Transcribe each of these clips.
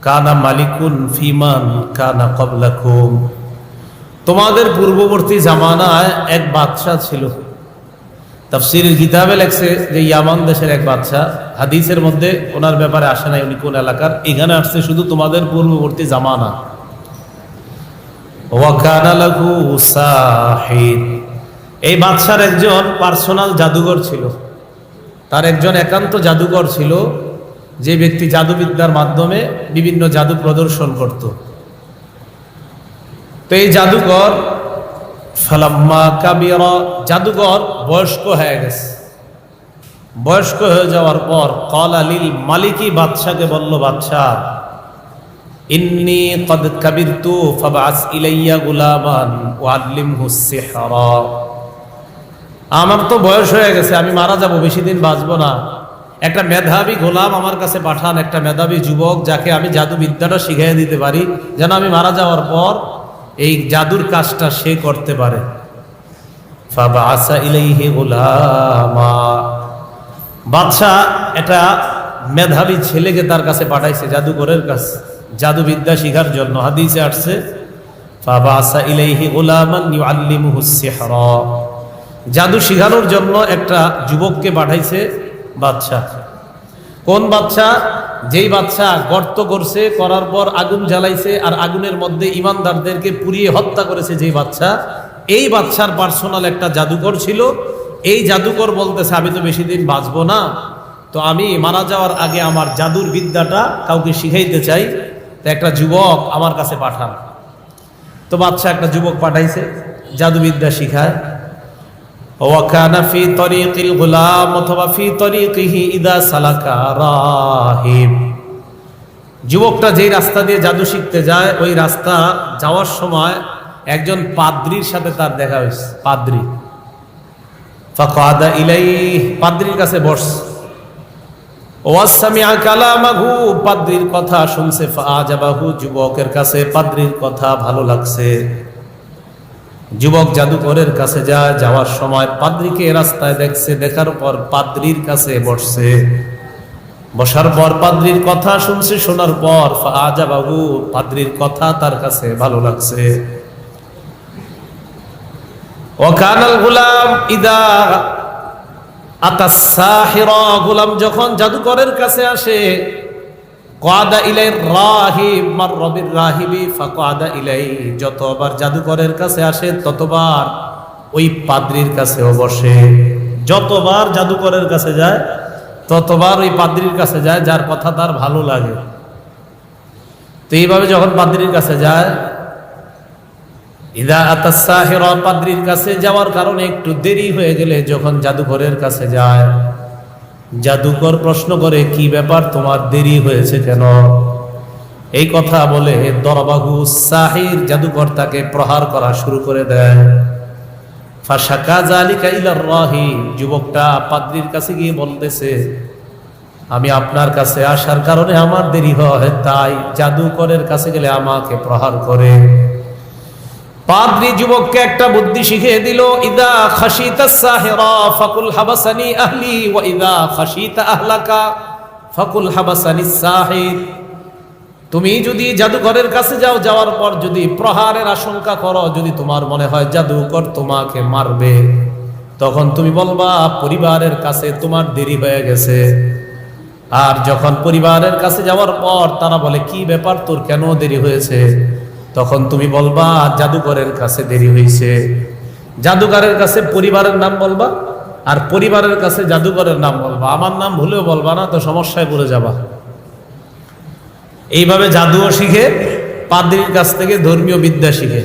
কানা মালিকুন ফিমান কানা ক্বাবলাকুম, তোমাদের পূর্ববর্তী জামানায় এক বাদশা ছিল। তাফসীরের কিতাবে লেখছে যে ইয়ামান দেশের এক বাদশা। হাদিসের মধ্যে ওনার ব্যাপারে আসে নাই উনি কোন এলাকার, এখানে আসছে শুধু তোমাদের পূর্ববর্তী জামানা। ওয়া কানা লাহু সাহির, এই বাদশার একজন পার্সোনাল জাদুঘর ছিল, তার একজন একান্ত জাদুঘর ছিল, যে ব্যক্তি জাদুবিদ্যার মাধ্যমে বিভিন্ন জাদু প্রদর্শন করত। তো এই জাদুঘর ফালাম্মা কাবিরা, জাদুঘর বয়স্ক হয়ে গেছে। বয়স্ক হয়ে যাওয়ার পর ক্বালা লিল মালিকি, বাদশাকে বলল, বাদশা ইন্নী ক্বাদ কাবিরতু ফাবআস ইলাইয়া গুলামান ওয়াল্লিমহুস সিহরা, আমার তো বয়স হয়ে গেছে, আমি মারা যাব, বেশি দিন বাঁচবো না, একটা মেধাবী গোলাম আমার কাছে পাঠান, একটা মেধাবী যুবক যাকে আমি জাদু বিদ্যাটা শিখিয়ে দিতে পারি, যেন আমি মারা যাওয়ার পর এই জাদুর কাজটা সে করতে পারে। ফাবআসা ইলাইহি গুলামা, বাদশাহ একটা মেধাবী ছেলেকে তার কাছে পাঠাইছে, জাদুকরের কাছে জাদুবিদ্যা শিখার জন্য। হাদিসে আসছে ফাবআসা ইলাইহি গুলামান ইউআল্লিমুহুস সিহরা, জাদু শিখানোর জন্য একটা যুবককে পাঠাইছে বাদশাহ। কোন বাদশাহ? যেই বাদশাহ গর্ত করছে, করার পর আগুন জ্বালাইছে আর আগুনের মধ্যে ইমানদারদেরকে পুড়িয়ে হত্যা করেছে যেই বাদশাহ, এই বাদশার পার্সোনাল একটা জাদুকর ছিল। এই জাদুকর বলতেছে আমি তো বেশি দিন বাঁচবো না, তো আমি মারা যাওয়ার আগে আমার জাদুর বিদ্যাটা কাউকে শিখাইতে চাই, তো একটা যুবক আমার কাছে পাঠান। তো বাদশাহ একটা যুবক পাঠাইছে, জাদুবিদ্যা শিখায়। ওয়াকানা ফি তরিকিল গুলাম অথবা ফি তরিকিহি ইদা সালাকা রাহিব, যুবকটা যেই রাস্তা দিয়ে জাদু শিখতে যায়, ওই রাস্তা যাওয়ার সময় একজন পাদ্রীর সাথে তার দেখা হয়েছে। পাদ্রী ফাকাদা ইলাইহি, পাদ্রীর কাছে বসছে। ওয়াসমিআ কালামাহু, পাদ্রীর কথা শুনছে। ফাআজাবাহু, যুবকের কাছে পাদ্রীর কথা ভালো লাগছে। যুবক জাদুকরের কাছে যায়, যাওয়ার সময় পাদ্রীকে রাস্তায় দেখছে, দেখার পর পাদ্রীর কাছে বসছে। বসার পর পাদ্রীর কথা শুনছে, শোনার পর ফাআজাবাহু, পাদ্রীর কথা তার কাছে ভালো লাগছে। ওয়াকানাল গুলাম ইদা আতাস সাহিরা, গুলাম যখন জাদুকরের কাছে আসে, ক্বাদা ইলাইর রাহিব মাররা বির রাহিবি ফাকাদা ইলাই, যতবার জাদুকরের কাছে আসে ততবার ওই পাদ্রীর কাছেও বসে। যতবার জাদুকরের কাছে যায় ততবার ওই পাদ্রীর কাছে যায়, যার কথা তার ভালো লাগে। তো এইভাবে যখন পাদ্রীর কাছে যায়, ইদা আতাস সাহিরা, পাদ্রীর কাছে যাওয়ার কারণে একটু দেরি হয়ে গেলে যখন জাদুকরের কাছে যায়, জাদুকর প্রশ্ন করে, কি ব্যাপার তোমার দেরি হয়েছে কেন? এই কথা বলে দরবাহু সাহির, জাদুকর তাকে প্রহার করা শুরু করে দেয়। ফাশাকা যালিকা ইলার রাহিব, যুবকটা পাদ্রীর কাছে গিয়ে বলতেছে, আমি আপনার কাছে আসার কারণে আমার দেরি হয়, তাই জাদুকরের কাছে গেলে আমাকে প্রহার করে। পাদ্রী যুবককে একটা বুদ্ধি শিখিয়ে দিল, ইদা খাশিতা সাহিরা ফাকুল হাবাসানি আহলি ওয়া ইদা খাশিতা আহলাকা ফাকুল হাবাসানি সাহির, তুমি যদি জাদুকরের কাছে যাও, যাওয়ার পর যদি প্রহারের আশঙ্কা করো, যদি তোমার মনে হয় জাদুকর তোমাকে মারবে, তখন তুমি বলবা পরিবারের কাছে তোমার দেরি হয়ে গেছে। আর যখন পরিবারের কাছে যাওয়ার পর তারা বলে কি ব্যাপার তোর কেন দেরি হয়েছে, তখন তুমি বলবা জাদুকরের কাছে দেরি হয়েছে। জাদুকরের কাছে পরিবারের নাম বলবা, আর পরিবারের কাছে জাদুকরের নাম বলবা, আমার নাম ভুলেও বলবা না, তো সমস্যায় পড়ে যাবা। এইভাবে জাদুও শিখে, পাদ্রীর কাছ থেকে ধর্মীয় বিদ্যা শিখে।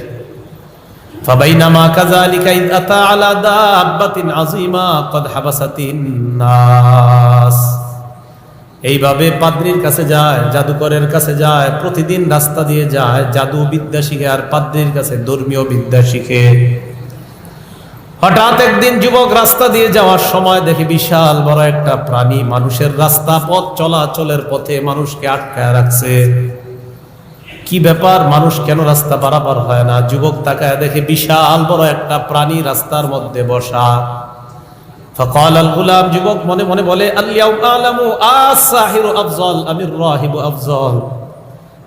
ফাবাইনামা কাযালিকা ইয আতা আলা দাব্বাতিন আযীমা ক্বাদ হাবাসাতিন নাস, এইভাবে পাদ্রীর কাছে যায়, জাদুকরের কাছে যায়, প্রতিদিন রাস্তা দিয়ে যায়, জাদু বিদ্যা শিখে আর পাদ্রীর কাছে ধর্মীয় বিদ্যা শিখে। হঠাৎ একদিন যুবক রাস্তা দিয়ে যাওয়ার সময় দেখে বিশাল বড় একটা প্রাণী মানুষের রাস্তা পথ চলাচলের পথে মানুষকে আটকায় রাখছে। কি ব্যাপার, মানুষ কেন রাস্তা পারাপার হয় না? যুবক তাকায় দেখে বিশাল বড় একটা প্রাণী রাস্তার মধ্যে বসা। فقال الغلام, যুবক মনে মনে বলে, আল-ইয়াউমা আলামু আস-সাহিরু আফযল আমির রাহিবু আফযল,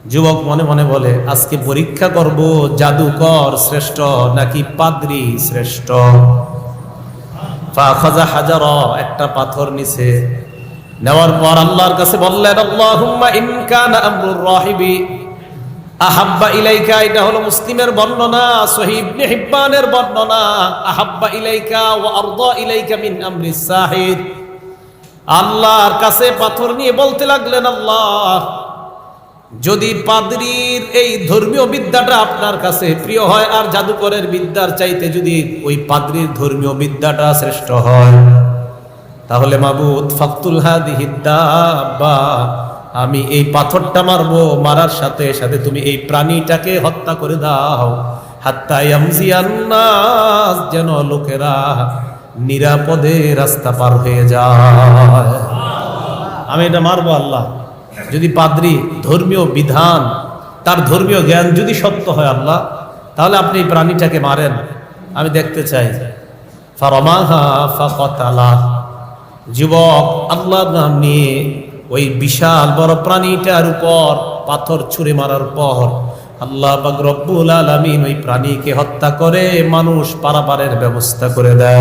যুবক মনে মনে বলে, আজকে পরীক্ষা করব জাদুকর শ্রেষ্ঠ নাকি পাদ্রী শ্রেষ্ঠ। ফাখাযা হাজারা, একটা পাথর নিছে, নেওয়ার পর আল্লাহর কাছে বললেন, আল্লাহুম্মা ইন কানা আমরুর রাহিবি আহাব্বা ইলাইকা, এটা হলো মুসলিমের বর্ণনা, সহিহ ইবনে হিব্বানের বর্ণনা, আহাব্বা ইলাইকা ওয়া আরদা ইলাইকা মিন আমরিস সাহির। আল্লাহর কাছে পাথর নিয়ে বলতে লাগলেন, আল্লাহ, যদি পাদ্রীর এই ধর্মীয় বিদ্যাটা আপনার কাছে প্রিয় হয় আর জাদুকরের বিদ্যার চাইতে যদি ওই পাদ্রীর ধর্মীয় বিদ্যাটা শ্রেষ্ঠ হয়, তাহলে মাবুদ ফাকতুল হাদিহি দাব্বা, আমি এই পাথরটা মারবো, মারার সাথে সাথে তুমি এই প্রাণীটাকে হত্যা করে দাও, হাত্তা ইয়ামজিয়ান নাস, যেন লোকেরা নিরাপদে রাস্তা পার হয়ে যায়। আমি এটা মারবো আল্লাহ, যদি পাদ্রী ধর্মীয় বিধান, তার ধর্মীয় জ্ঞান যদি সত্য হয় আল্লাহ, তাহলে আপনি এই প্রাণীটাকে মারেন, আমি দেখতে চাই। ফারামাহা ফাকাতালা, যুবক আল্লাহর নাম নিয়ে ওই বিশাল বড় প্রাণীটার উপর পাথর ছুঁড়ে মারার পর আল্লাহ পাক রব্বুল আলামিন ওই প্রাণীকে হত্যা করে মানুষ পারাপারের ব্যবস্থা করে দেয়।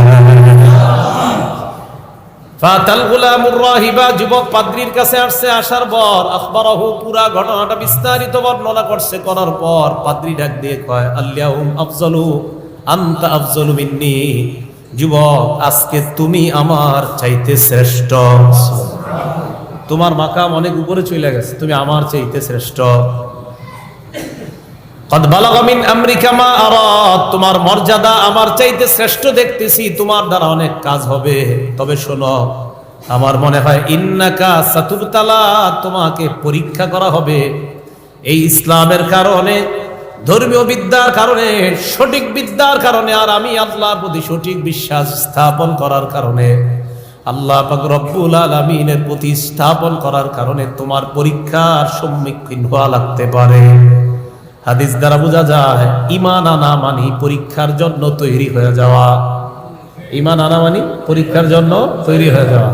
ফাতাল গুলামুর রাহিবা, যুবক পাদ্রীর কাছে আসছে, আসার পর আখবারাহু, পুরা ঘটনাটা বিস্তারিত বর্ণনা করছে, করার পর পাদ্রী ডাক দিয়ে কয়, আল্লাহুম আফজালু আনতা আফজালু মিন্নি, যুবক আজকে তুমি আমার চাইতে শ্রেষ্ঠ, তোমার মাকাম অনেক উপরে চলে গেছে, তুমি আমার চাইতে শ্রেষ্ঠ। কদ বালাগা মিন আমরিকা মা আরাদ, তোমার মর্যাদা আমার চাইতে শ্রেষ্ঠ দেখতেছি, তোমার দ্বারা অনেক কাজ হবে। তবে শোনো, আমার মনে হয় ইন্নাকা সাতুবতালা, তোমাকে পরীক্ষা করা হবে এই ইসলামের কারণে, ধর্মীয় বিদ্যার কারণে, সঠিক বিদ্যার কারণে, আর আমি আল্লাহর প্রতি সঠিক বিশ্বাস স্থাপন করার কারণে, আল্লাহ পাক রব্বুল আলামিনের প্রতি স্থাপন করার কারণে তোমার পরীক্ষার সম্মুখীন হওয়া লাগতে পারে। হাদিস দ্বারা বোঝা যায় ঈমান আনা মানি পরীক্ষার জন্য তৈরি হয়ে যাওয়া, ঈমান আনা মানি পরীক্ষার জন্য তৈরি হয়ে যাওয়া।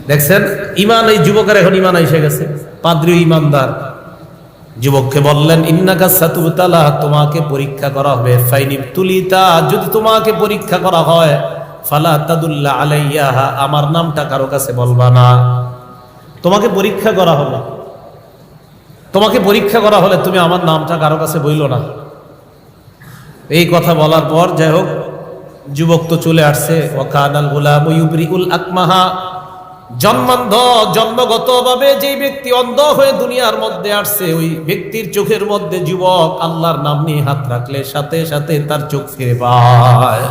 দেখছেন, ঈমান, এই যুবকের এখন ঈমান এসে গেছে, পাদ্রী ঈমানদার। যুবককে বললেন, ইন্নাকা সাতুবতালা, তোমাকে পরীক্ষা করা হবে, ফাইনিবতুলিতা, যদি তোমাকে পরীক্ষা করা হয়, ফালা তাদুল্লা আলাইয়া, আমার নামটা কারো কাছে বলবা না। তোমাকে পরীক্ষা করা হলো, তোমাকে পরীক্ষা করা হলে তুমি আমার নামটা কারো কাছে বইল না। এই কথা বলার পর যাই হোক, যুবক তো চলে আসছে। ওয়াকানাল গুলামু ইউবরিউল আকমাহা, জন্মান্ধ, জন্মগতভাবে যে ব্যক্তি অন্ধ হয়ে দুনিয়ার মধ্যে আসছে, ওই ব্যক্তির চোখের মধ্যে যুবক আল্লাহর নাম নিয়ে হাত রাখলে সাথে সাথে তার চোখ ফিরে পায়।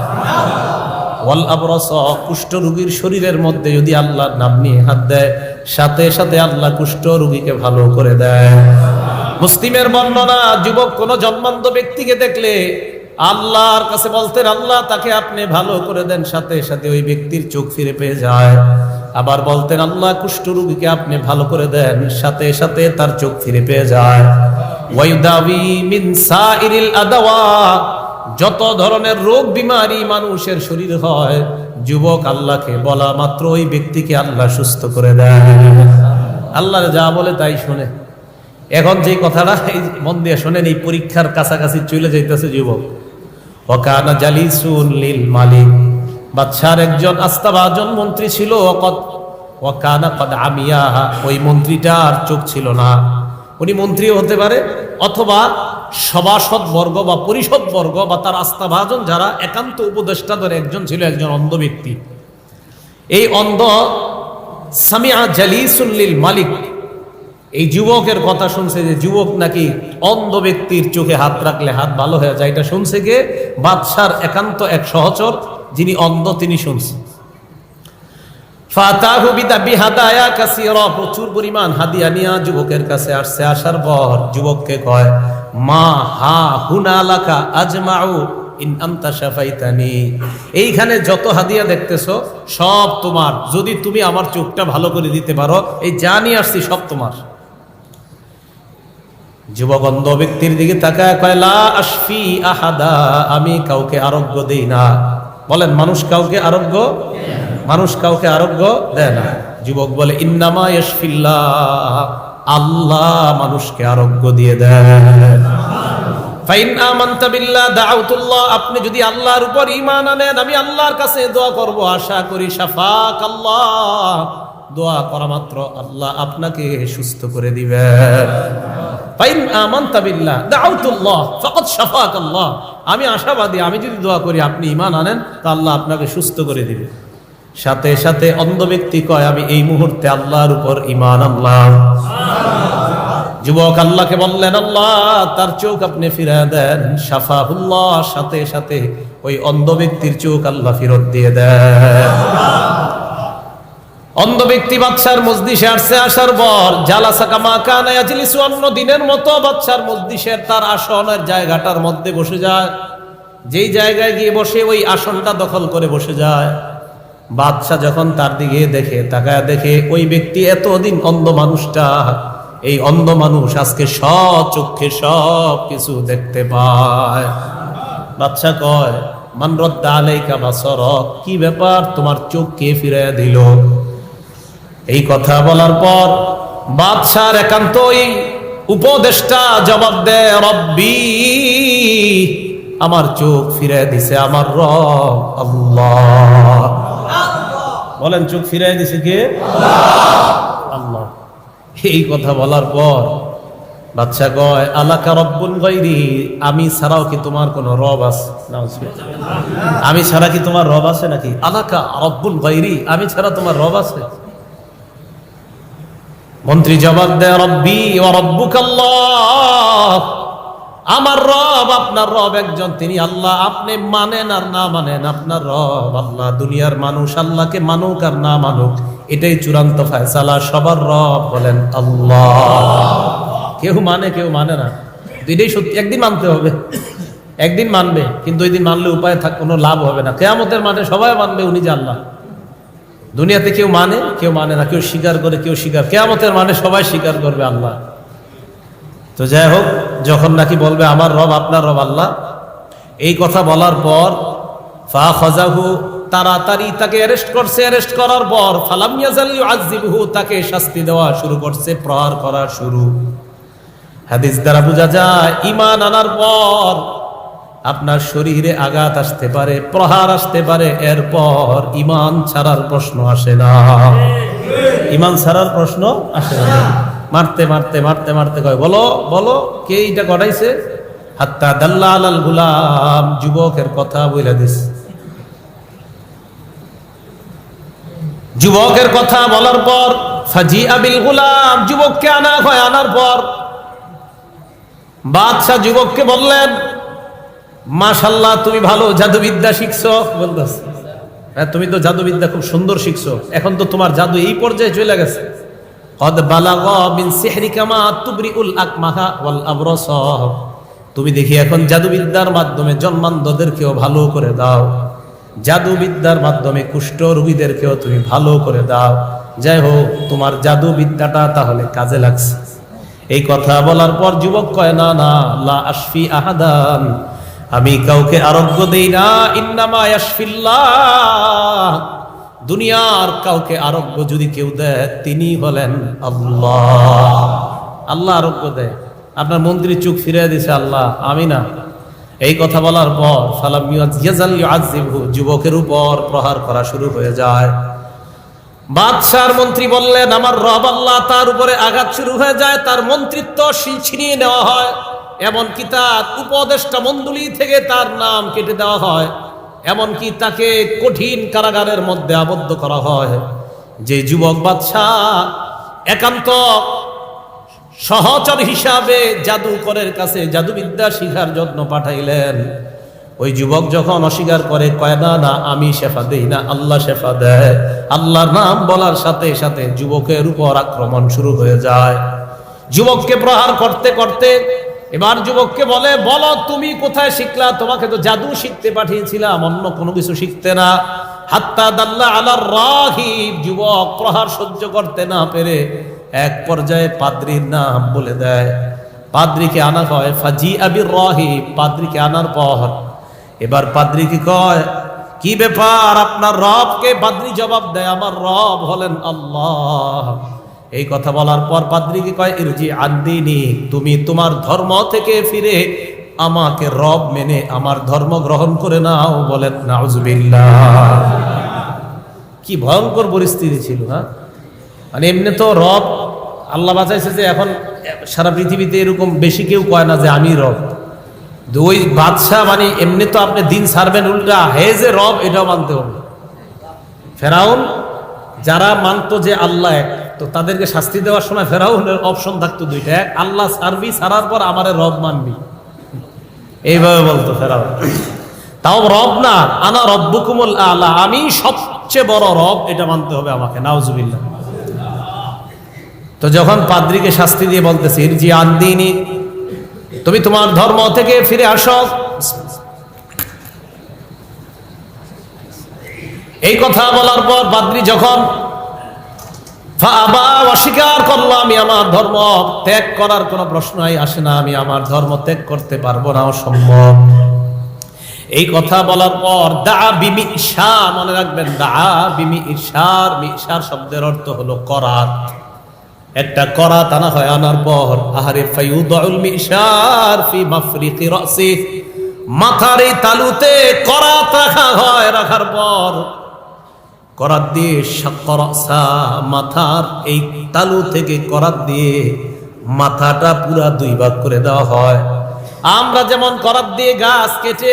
ওয়াল আবরাস, কুষ্ঠ রোগীর শরীরের মধ্যে যদি আল্লাহর নাম নিয়ে হাত দেয়, সাথে সাথে আল্লাহ কুষ্ঠ রোগীকে ভালো করে দেয়। মুসলিমের বর্ণনা, যুবক কোন জন্মান্ধ ব্যক্তিকে দেখলে আল্লাহর কাছে বলতেন, আল্লাহ তাকে আপনি ভালো করে দেন, সাথে সাথে ওই ব্যক্তির চোখ ফিরে পেয়ে যায়। আবার বলতেন, আল্লাহ কুষ্ঠ রোগীকে আপনি ভালো করে দেন, সাথে সাথে তার চোখ ফিরে পেয়ে যায়। ওয়াইদাবি মিন সাইরিল আদাওয়া, যত ধরনের রোগ বিমারি মানুষের শরীর হয়, যুবক আল্লাহকে বলা মাত্র ওই ব্যক্তিকে আল্লাহ সুস্থ করে দেয়। আল্লাহ যা বলে তাই শোনে। এখন যে কথাটা মন দিয়ে শোনেন, এই পরীক্ষার কাছাকাছি চলে যাইতেছে যুবক। ওয়াকানা জালিসুন লিল মালিক, বাদশার একজন আস্থাভাজন মন্ত্রী ছিল। ওয়াকানা কদ আমিয়া, ওই মন্ত্রীটার চোখ ছিল না। উনি মন্ত্রীও হতে পারে, অথবা সভাসদ বর্গ বা পরিষদ বর্গ বা তার আস্থাভাজন যারা একান্ত উপদেষ্টাদের একজন ছিল, একজন অন্ধ ব্যক্তি। এই অন্ধ সামিআ জালিসুন লিল মালিক, এই যুবকের কথা শুনছে, যে যুবক নাকি অন্ধ ব্যক্তির চোখে হাত রাখলে হাত ভালো হয়ে যায়, এটা শুনছে কে? বাদশার একান্ত এক সহচর যিনি অন্ধ, তিনি শুনছে। ফাতাহু বিহাদায়া কাসীরা, প্রচুর পরিমাণ হাদিয়া নিয়া যুবকের কাছে আসছে। আসার পর যুবককে কয়, মা হা হুনালাকা আজমাউ ইন আনতা শাফাইতানি, এইখানে যত হাদিয়া দেখতেছো সব তোমার, যদি তুমি আমার চোখটা ভালো করে দিতে পারো, এই যা নিয়ে আসছি সব তোমার। যুবক অন্ধ ব্যক্তির দিকে তাকায় কয়, লা আশফি আহাদা, আমি কাউকে আরোগ্য দেই না। বলেন, মানুষ কাউকে আরোগ্য, মানুষ কাউকে আরোগ্য দেয় না। যুবক বলে, ইন্নামা ইয়াশফিল্লাহ, আল্লাহ মানুষকে আরোগ্য দিয়ে দেন। ফাইন আমানতা বিল্লাহ দাউতুল্লাহ, আপনি যদি আল্লাহর উপর ঈমান আনেন, আমি আল্লাহর কাছে দোয়া করব, আশা করি শাফাক আল্লাহ, দোয়া করা মাত্র আল্লাহ আপনাকে সুস্থ করে দিবেন। ফাইন আমানতা বিল্লাহ দাউতুল্লাহ ফাকাদ শাফাক আল্লাহ, আমি আশাবাদী, আমি যদি দোয়া করি আপনি ঈমান আনেন তা আল্লাহ আপনাকে সুস্থ করে দিবে। সাথে সাথে অন্ধ ব্যক্তি কয়, আমি এই মুহূর্তে আল্লাহর উপর ঈমান আনলাম। যুবক আল্লাহকে বললেন, আল্লাহ তার চোখ আপনি ফিরিয়ে দেন। শাফাহুল্লাহ, সাথে সাথে ওই অন্ধ ব্যক্তির চোখ আল্লাহ ফেরত দিয়ে দেন। অন্ধ ব্যক্তি বাদশার মজলিসে আসছে, আসার পর জালাসা কামা কানা ইয়াজলিসু, অন্য দিনের মতো বাদশার মজলিসের তার আসনের জায়গাটার মধ্যে বসে যায়। যেই জায়গায় গিয়ে বসে ওই আসনটা দখল করে বসে যায়। বাদশা যখন তার দিকে দেখে, তাকায় দেখে ওই ব্যক্তি এতদিন অন্ধ মানুষটা, এই অন্ধ মানুষ আজকে সচক্ষে সব কিছু দেখতে পায়। বাদশা কয়, মান রাদ্দা আলাইকা বাসারাক, কি ব্যাপার, তোমার চোখ কে ফিরাইয়া দিল? এই কথা বলার পর বাদশার একান্তই উপদেষ্টা জবাব দেয়, রব্বি, আমার চোখ ফিরাইয়া দিছে আমার রব আল্লাহ। বলেন, চোখ ফিরাইয়া দিছে কে? আল্লাহ। এই কথা বলার পর বাদশা কয়, আলাকা রব্বুন গায়রি, আমি ছাড়াও কি তোমার কোন রব আছে? আমি ছাড়া কি তোমার রব আছে নাকি? আলাকা রব্বুন গায়রি, আমি ছাড়া তোমার রব আছে? মন্ত্রী জবাব দেয়, রব্বি ওয়া রব্বুকাল্লাহ, আমার রব আপনার রব একজন, তিনি আল্লাহ। আপনি মানেন আর না মানেন, আপনার রব আল্লাহ। দুনিয়ার মানুষ আল্লাহকে মানুক আর না মানুক, এটাই চূড়ান্ত ফয়সালা। সবার রব বলেন আল্লাহ। কেউ মানে কেউ মানে না, এটাই সত্যি। একদিন মানতে হবে, একদিন মানবে, কিন্তু ওই দিন মানলে উপায় কোনো লাভ হবে না। কিয়ামতের মাঠে সবাই মানবে উনি যে আল্লাহ। দুনিয়াতে কেউ মানে কেউ মানে না, কেউ স্বীকার করে কেউ স্বীকার, কিয়ামতের মানে সবাই স্বীকার করবে আল্লাহ। তো যাই হোক, যখন নাকি বলবে আমার রব আপনার রব আল্লাহ, এই কথা বলার পর ফাখাযাহু, তাড়াতাড়ি তাকে অ্যারেস্ট করছে। অ্যারেস্ট করার পর ফালাম ইয়াজাল ইউআযিবুহু, তাকে শাস্তি দেওয়া শুরু করছে, প্রহার করা শুরু। হাদিস দ্বারা বোঝা যায়, ঈমান আনার পর আপনার শরীরে আঘাত আসতে পারে, প্রহার আসতে পারে, এরপর ঈমান ছাড়ার প্রশ্ন আসে না। ঈমান ছাড়ার প্রশ্ন আসে না। মারতে মারতে মারতে মারতে কয়, বলো বলো, কে এইটা ঘটাইছে? হাত্তা দাল্লা আলাল গুলাম, যুবকের কথা বলে দিস। যুবকের কথা বলার পর ফাজি আবিল গুলাম, যুবককে আনা হয়। আনার পর বাদশা যুবককে বললেন, মাশাআল্লাহ, তুমি ভালো জাদুবিদ্যা শিখছো। বলতেছে, হ্যাঁ, তুমি তো জাদুবিদ্যা খুব সুন্দর শিখছো, এখন তো তোমার জাদু এই পর্যায়ে চলে গেছে। কদ বালাগা মিন সিহরিকা মা তুবরিউল আকমাহা ওয়াল আবরাস, তুমি দেখি এখন জাদুবিদ্যার মাধ্যমে জন্মান্ধদেরকেও ভালো করে দাও, জাদুবিদ্যার মাধ্যমে কুষ্ঠ রোগীদেরকেও তুমি ভালো করে দাও। যাই হোক, তোমার জাদুবিদ্যাটা তাহলে কাজে লাগছে। এই কথা বলার পর যুবক কয়, না না, লা আশফি আহাদান, আমি কাউকে আরোগ্য দেই না। ইন্নামা ইয়াশফিল্লাহ, দুনিয়ার কাউকে আরোগ্য যদি কেউ দেয় তিনি হলেন আল্লাহ। আল্লাহ আরোগ্য দেয়। আপনার মন্ত্রীর চোখ ফিরিয়ে দিছে আল্লাহ, আমি না। এই কথা বলার পর ফালাম ইয়াজাল ইউআযিবহু, যুবকের উপর প্রহার করা শুরু হয়ে যায়। বাদশার মন্ত্রী বললেন, আমার রব আল্লাহ। তার উপরে আঘাত শুরু হয়ে যায়, তার মন্ত্রিত্ব ছিনিয়ে নেওয়া হয়। এমনকি তার উপদেষ্টা মণ্ডলী থেকে তার নাম কেটে দেওয়া হয়। এমনকি তাকে কঠিন কারাগারের মধ্যে আবদ্ধ করা হয়। যে যুবক বাদশাহ একান্ত সহচর হিসাবে জাদুকরের কাছে জাদুবিদ্যা শিখার জন্য পাঠাইলেন, ওই যুবক যখন অস্বীকার করে, কয় না না, আমি শেফা দেই না, আল্লাহ শেফা দেয়। আল্লাহর নাম বলার সাথে সাথে যুবকের উপর আক্রমণ শুরু হয়ে যায়। যুবককে প্রহার করতে করতে এবার যুবককে বলে, বলো তুমি কোথায় শিখলা? তোমাকে তো জাদু শিখতে পাঠিয়েছিলাম, অন্য কোনো কিছু শিখতে না। হাত্তা দাল্লা আলার রাহিব, যুবক প্রহার সহ্য করতে না পেরে এক পর্যায়ে পাদ্রীর নাম বলে দেয়। পাদ্রীকে আনা হয়, ফাজি আবির রাহিব, পাদ্রীকে আনার পর এবার পাদ্রী কি কয়, কি ব্যাপার আপনার রবকে? পাদ্রী জবাব দেয়, আমার রব হলেন আল্লাহ। এই কথা বলার পর পাদ্রীকে কয় ইরজি আদ্দিনী, তুমি তোমার ধর্ম থেকে ফিরে আমাকে রব মেনে আমার ধর্ম গ্রহণ করে নাও। বলেন নাউজুবিল্লাহ। কি ভয়ঙ্কর পরিস্থিতি ছিল। হ্যাঁ, মানে এমনি তো রব আল্লাহ বাঁচাইছে যে এখন সারা পৃথিবীতে এরকম বেশি কেউ কয় না যে আমি রব। ওই বাদশাহ মানে এমনি তো আপনি দিন ছাড়বেন, উল্টা হে যে রব এটাও মানতে হবে। ফেরাউন যারা মানতো যে আল্লাহ এক, তো তাদেরকে শাস্তি দেওয়ার সময় ফেরাউনের অপশন থাকতো দুইটা, এক আল্লাহ ছাড়বি, ছাড়ার পর আমারে রব মানবি, এইভাবে বলতো ফেরাউন। তাও রব না, আনা রব্বুকুমুল আলা, আমি সবচেয়ে বড় রব, এটা মানতে হবে আমাকে। নাউজুবিল্লাহ। তো যখন পাদ্রীকে শাস্তি দিয়ে বলতেছে ইরজি আদ্দিনী, তুমি তোমার ধর্ম থেকে ফিরে আসো, এই কথা বলার পর পাদ্রী যখন অস্বীকার করলো, আমি আমার ধর্ম ত্যাগ করার কোনো প্রশ্নই আসে না, আমি আমার ধর্ম ত্যাগ করতে পারবো না, অসম্ভব। এই কথা বলার পর দা বিমিশা, মনে রাখবেন দা বিমিশার, মিশার শব্দের অর্থ হলো করাত। একটা করাত আনা হয়, আনার পর আহারে ফায়ুদউল মিশার ফি মাফরিকি রাসি, মাথার এই তালুতে করাত রাখা হয়, রাখার পর করাত দিয়ে শাক্করাসা, মাথার এই তালু থেকে করাত দিয়ে মাথাটা পুরা দুই ভাগ করে দেওয়া হয়। আমরা যেমন করাত দিয়ে গাছ কেটে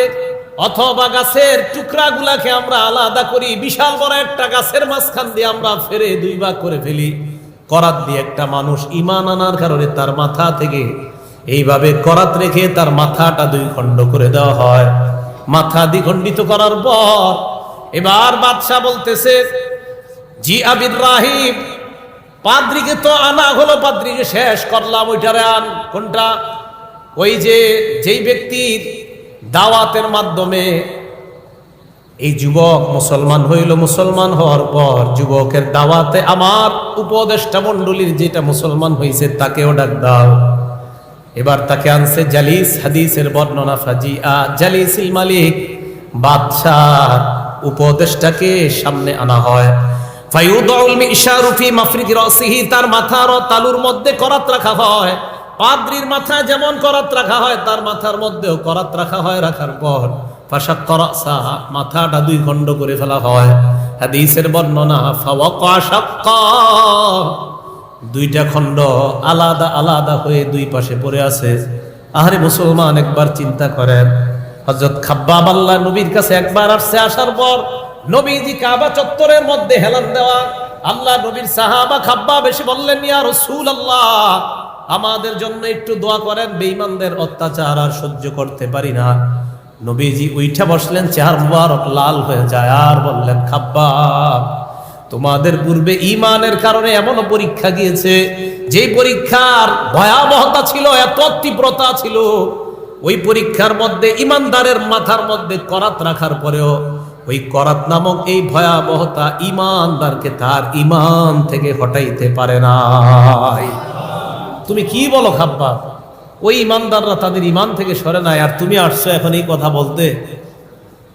অথবা গাছের টুকরাগুলাকে আমরা আলাদা করি, বিশাল বড় একটা গাছের মাঝখান দিয়ে আমরা ফেরে দুই ভাগ করে ফেলি, করাত দিয়ে একটা মানুষ ঈমান আনার কারণে তার মাথা থেকে এইভাবে করাত রেখে তার মাথাটা দুই খণ্ড করে দেওয়া হয়। মাথা দ্বিখণ্ডিত করার পর এবার বাদশাহ বলতেছে জি আবির রাহিব, পাদ্রীকে তো আনা হলো, পাদ্রীকে শেষ করলাম, ওইটারে আন। কোনটা? ওই যে যেই ব্যক্তির দাওয়াতের মাধ্যমে এই যুবক মুসলমান হইল, মুসলমান হওয়ার পর যুবকের দাওয়াতে আমার উপদেষ্টা মণ্ডলীর যেটা মুসলমান হয়েছে তাকেও ডাক দাও। এবার তাকে আনছে জালিস, হাদিসের বর্ণনা ফাজিআ, জালিসিল মালিক, বাদশাহ উপদেষ্টাকে সামনে আনা হয়। ফায়ুদউল মিশারু ফি মাফরিকি রাসিহি, তার মাথার ও তালুর মধ্যে করাত রাখা হয়। পাদ্রীর মাথা যেমন করাত রাখা হয় তার মাথার মধ্যেও করাত রাখা হয়। রাখার পর ফাশাক্কারাসা, মাথাটা দুই খণ্ড করে ফেলা হয়। হাদিসের বর্ণনা ফাওয়াকা শাক্কা, দুইটা খণ্ড আলাদা আলাদা হয়ে দুই পাশে পড়ে আছে। আহারে মুসলমান, একবার চিন্তা করেন, হযরত খাব্বাব আল্লাহ নবীর কাছে একবার আসছে, আসার পর নবীজি কাবা চত্বরের মধ্যে হেলান দেওয়া, আল্লাহ নবীর সাহাবা খাব্বাব এসে বললেন ইয়া রাসূলুল্লাহ, আমাদের জন্য একটু দোয়া করেন, বেঈমানদের অত্যাচার আর সহ্য করতে পারি না। নবীজি উইঠা বসলেন, চেহারা মুবারক লাল হয়ে যায়, আর বললেন খাব্বাব, তোমাদের পূর্বে ঈমানের কারণে এমন পরীক্ষা গিয়েছে, যে পরীক্ষার ভয়াবহতা ছিল, এত তীব্রতা ছিল, ওই পরীক্ষার মধ্যে ঈমানদারের মাথার মধ্যে করাত রাখার পরেও ওই করাত নামক এই ভয়াবহতা ঈমানদারকে তার ঈমান থেকে হটাইতে পারে না। তুমি কি বলো খাব্বাব? ওই ঈমানদাররা তাদের ঈমান থেকে সরে নাই, আর তুমি আসছো এখন এই কথা বলতে?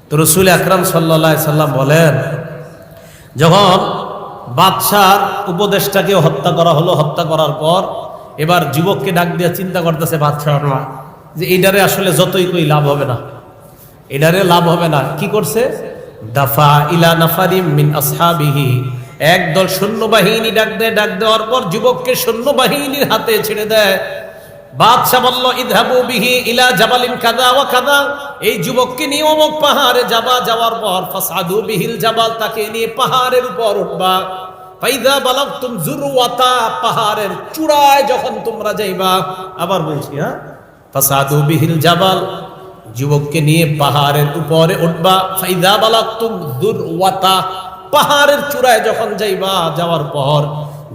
তো রাসূল আকরাম সাল্লাল্লাহু আলাইহি সাল্লাম বলেন, যখন বাদশার উপদেষ্টাকে হত্যা করা হলো, হত্যা করার পর এবার যুবককে ডাক দিয়ে চিন্তা করতেছে বাদশাহরা যে এটারে আসলে যতই কই লাভ হবে না, এটারে লাভ হবে না। কি করছে? দাফা ইলা নাফারিম মিন আসহাবিহি, একদল সৈন্যবাহিনী ডাক দেয়। ডাক দেওয়ার পর যুবককে সৈন্যবাহিনীর হাতে ছেড়ে দেয়। বাদশাহ বলল ইযহাবু বিহি ইলা জাবালিন কাযা ওয়া কাযা, এই যুবককে নিয়ে অমুক পাহাড়ে যাবা, যাওয়ার পর ফাসাদু বিহিল জাবাল, তাকে নিয়ে পাহাড়ের উপর উঠবা। ফাইদা বালাগতুম যুরওয়াতা, পাহাড়ের চূড়ায় যখন তোমরা যাইবা, আবার বলছি হ্যাঁ, ফাসাদু বিহিল জাবাল, যুবককে নিয়ে পাহাড়ের উপরে উঠবা। ফাইদা বালাগতুম যুরওয়াতা, পাহাড়ের চূড়ায় যখন যাইবা, যাওয়ার পর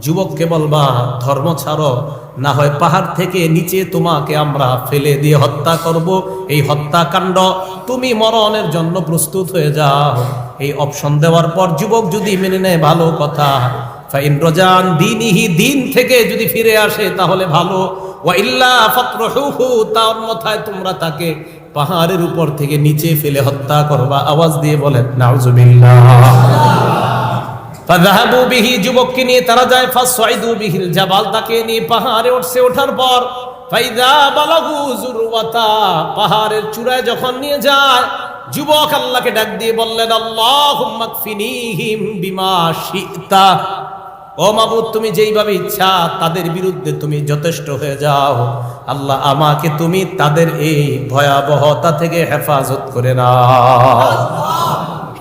যুবককে বলবা ধর্ম ছাড়ো, না হয় পাহাড় থেকে নিচে তোমাকে আমরা ফেলে দিয়ে হত্যা করব। এই হত্যাকাণ্ড তুমি মরণের জন্য প্রস্তুত হয়ে যাও। এই অপশন দেওয়ার পর যুবক যদি মেনে নেয় ভালো কথা, ফাইন রজান দীনিহি, দিন থেকে যদি ফিরে আসে তাহলে ভালো, ওয়া ইল্লা ফাতরুহু, তার অন্যথায় তোমরা তাকে পাহাড়ের উপর থেকে নিচে ফেলে হত্যা করবা। আওয়াজ দিয়ে বলেন নাউজুবিল্লাহ। ফাযাহাবু বিহি, যুবককে নিয়ে তারা যায়, ফাসাইদু বিহিল জাবাল, তাকে নিয়ে পাহাড়ে উঠছে। ওঠার পর ফাইদা বালাগু যুরওয়াতা, পাহাড়ের চূড়ায় যখন নিয়ে যায়, যুবক আল্লাহকে ডাক দিয়ে বললেন, আল্লাহুম্মা কফিনিহিম বিমা শি'তা, ও মাবুদ, তুমি যেইভাবে ইচ্ছা তাদের বিরুদ্ধে তুমি যথেষ্ট হয়ে যাও। আল্লাহ, আমাকে তুমি তাদের এই ভয়াবহতা থেকে হেফাজত করে নাও।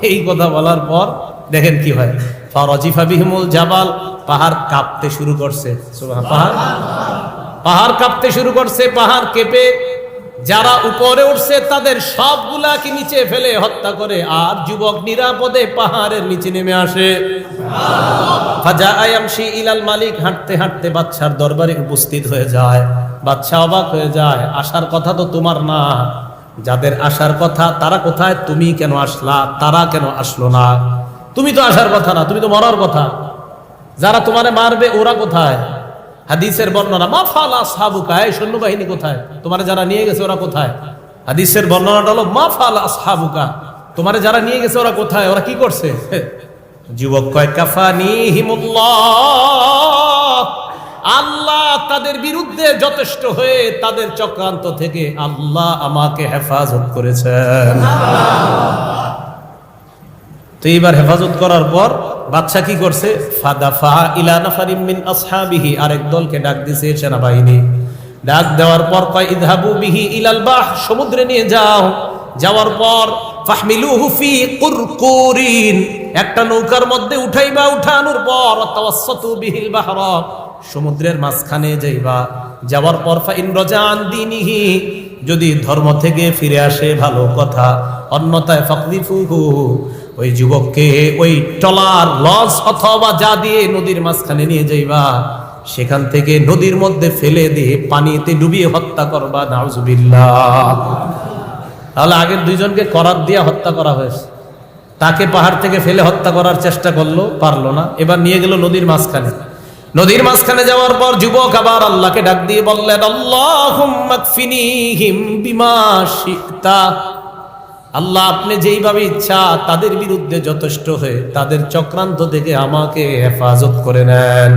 এই কথা বলার পর দেখেন কি হয়, ফারাজিফা বিহিমুল জাবাল, পাহাড় কাঁপতে শুরু করছে। পাহাড় কাঁপতে শুরু করছে, পাহাড় কেঁপে যারা উপরে উঠছে তাদের সবগুলাকে নিচে ফেলে হত্যা করে, আর যুবক নিরাপদে পাহাড়ের নিচে নেমে আসে। ফাজাআ ইয়ামশি ইলাল মালিক, হাঁটতে হাঁটতে বাদশার দরবারে উপস্থিত হয়ে যায়। বাদশা অবাক হয়ে যায়, আসার কথা তো তোমার না, যাদের আসার কথা তারা কোথায়? তুমি কেন আসলা? তারা কেন আসলো না? তুমি তো আসার কথা না, তুমি তো মরার কথা। যারা তোমারে মারবে ওরা কোথায়? হাদিসের বর্ণনা, মা ফালা আসহাবুকা, এই সৈন্যবাহিনী কোথায়? তোমারে যারা নিয়ে গেছে ওরা কোথায়? হাদিসের বর্ণনাটা হলো মা ফালা আসহাবুকা, তোমারে যারা নিয়ে গেছে ওরা কোথায়, ওরা কি করছে? যুবক কয়, কাফানিহিমুল্লাহ, আল্লাহ তাদের বিরুদ্ধে যথেষ্ট হয়ে তাদের চক্রান্ত থেকে আল্লাহ আমাকে হেফাজত করেছেন। তো এইবার হেফাজত করার পর বাদশা কি করছে? ফাদাফা ইলা নাফারিম মিন আসহাবিহি, আরেক দলকে ডাক দিয়েছে সেনাবাহিনী। ডাক দেওয়ার পর কয়, ইযহাবু বিহি ইলাল বাহ, সমুদ্রে নিয়ে যাও। যাওয়ার পর ফাহমিলুহু ফি কুরকুরিন, একটা নৌকার মধ্যে উঠাইবা, উঠানোর পর তাওয়াসসাতু বিহিল বাহরা, সমুদ্রের মাঝখানে যাইবা। যাওয়ার পর ফাইন রাজান দিনিহি, যদি ধর্ম থেকে ফিরে আসে ভালো কথা, অন্যথায় ফাকদিফুহু, ওই যুবককে ওই টলার লঞ্চ অথবা যা দিয়ে নদীর মাঝখানে নিয়ে যাইবা, সেখান থেকে নদীর মধ্যে ফেলে দিয়ে পানিতে ডুবিয়ে হত্যা করবা। নাউজুবিল্লাহ। তাহলে আগের দুইজনকে করাত দিয়ে হত্যা করা হয়েছে, তাকে পাহাড় থেকে ফেলে হত্যা করার চেষ্টা করলো, পারলো না, এবার নিয়ে গেল নদীর মাঝখানে। নদীর মাঝখানে যাওয়ার পর যুবক আবার আল্লাহকে ডাক দিয়ে বললেন, আল্লাহুম্মা কফিনিহিম বিমা শি'তা, আল্লাহ আপনি যেইভাবে ইচ্ছা তাদের বিরুদ্ধে যথেষ্ট হয়ে তাদের চক্রান্ত থেকে আমাকে হেফাজত করে নেন।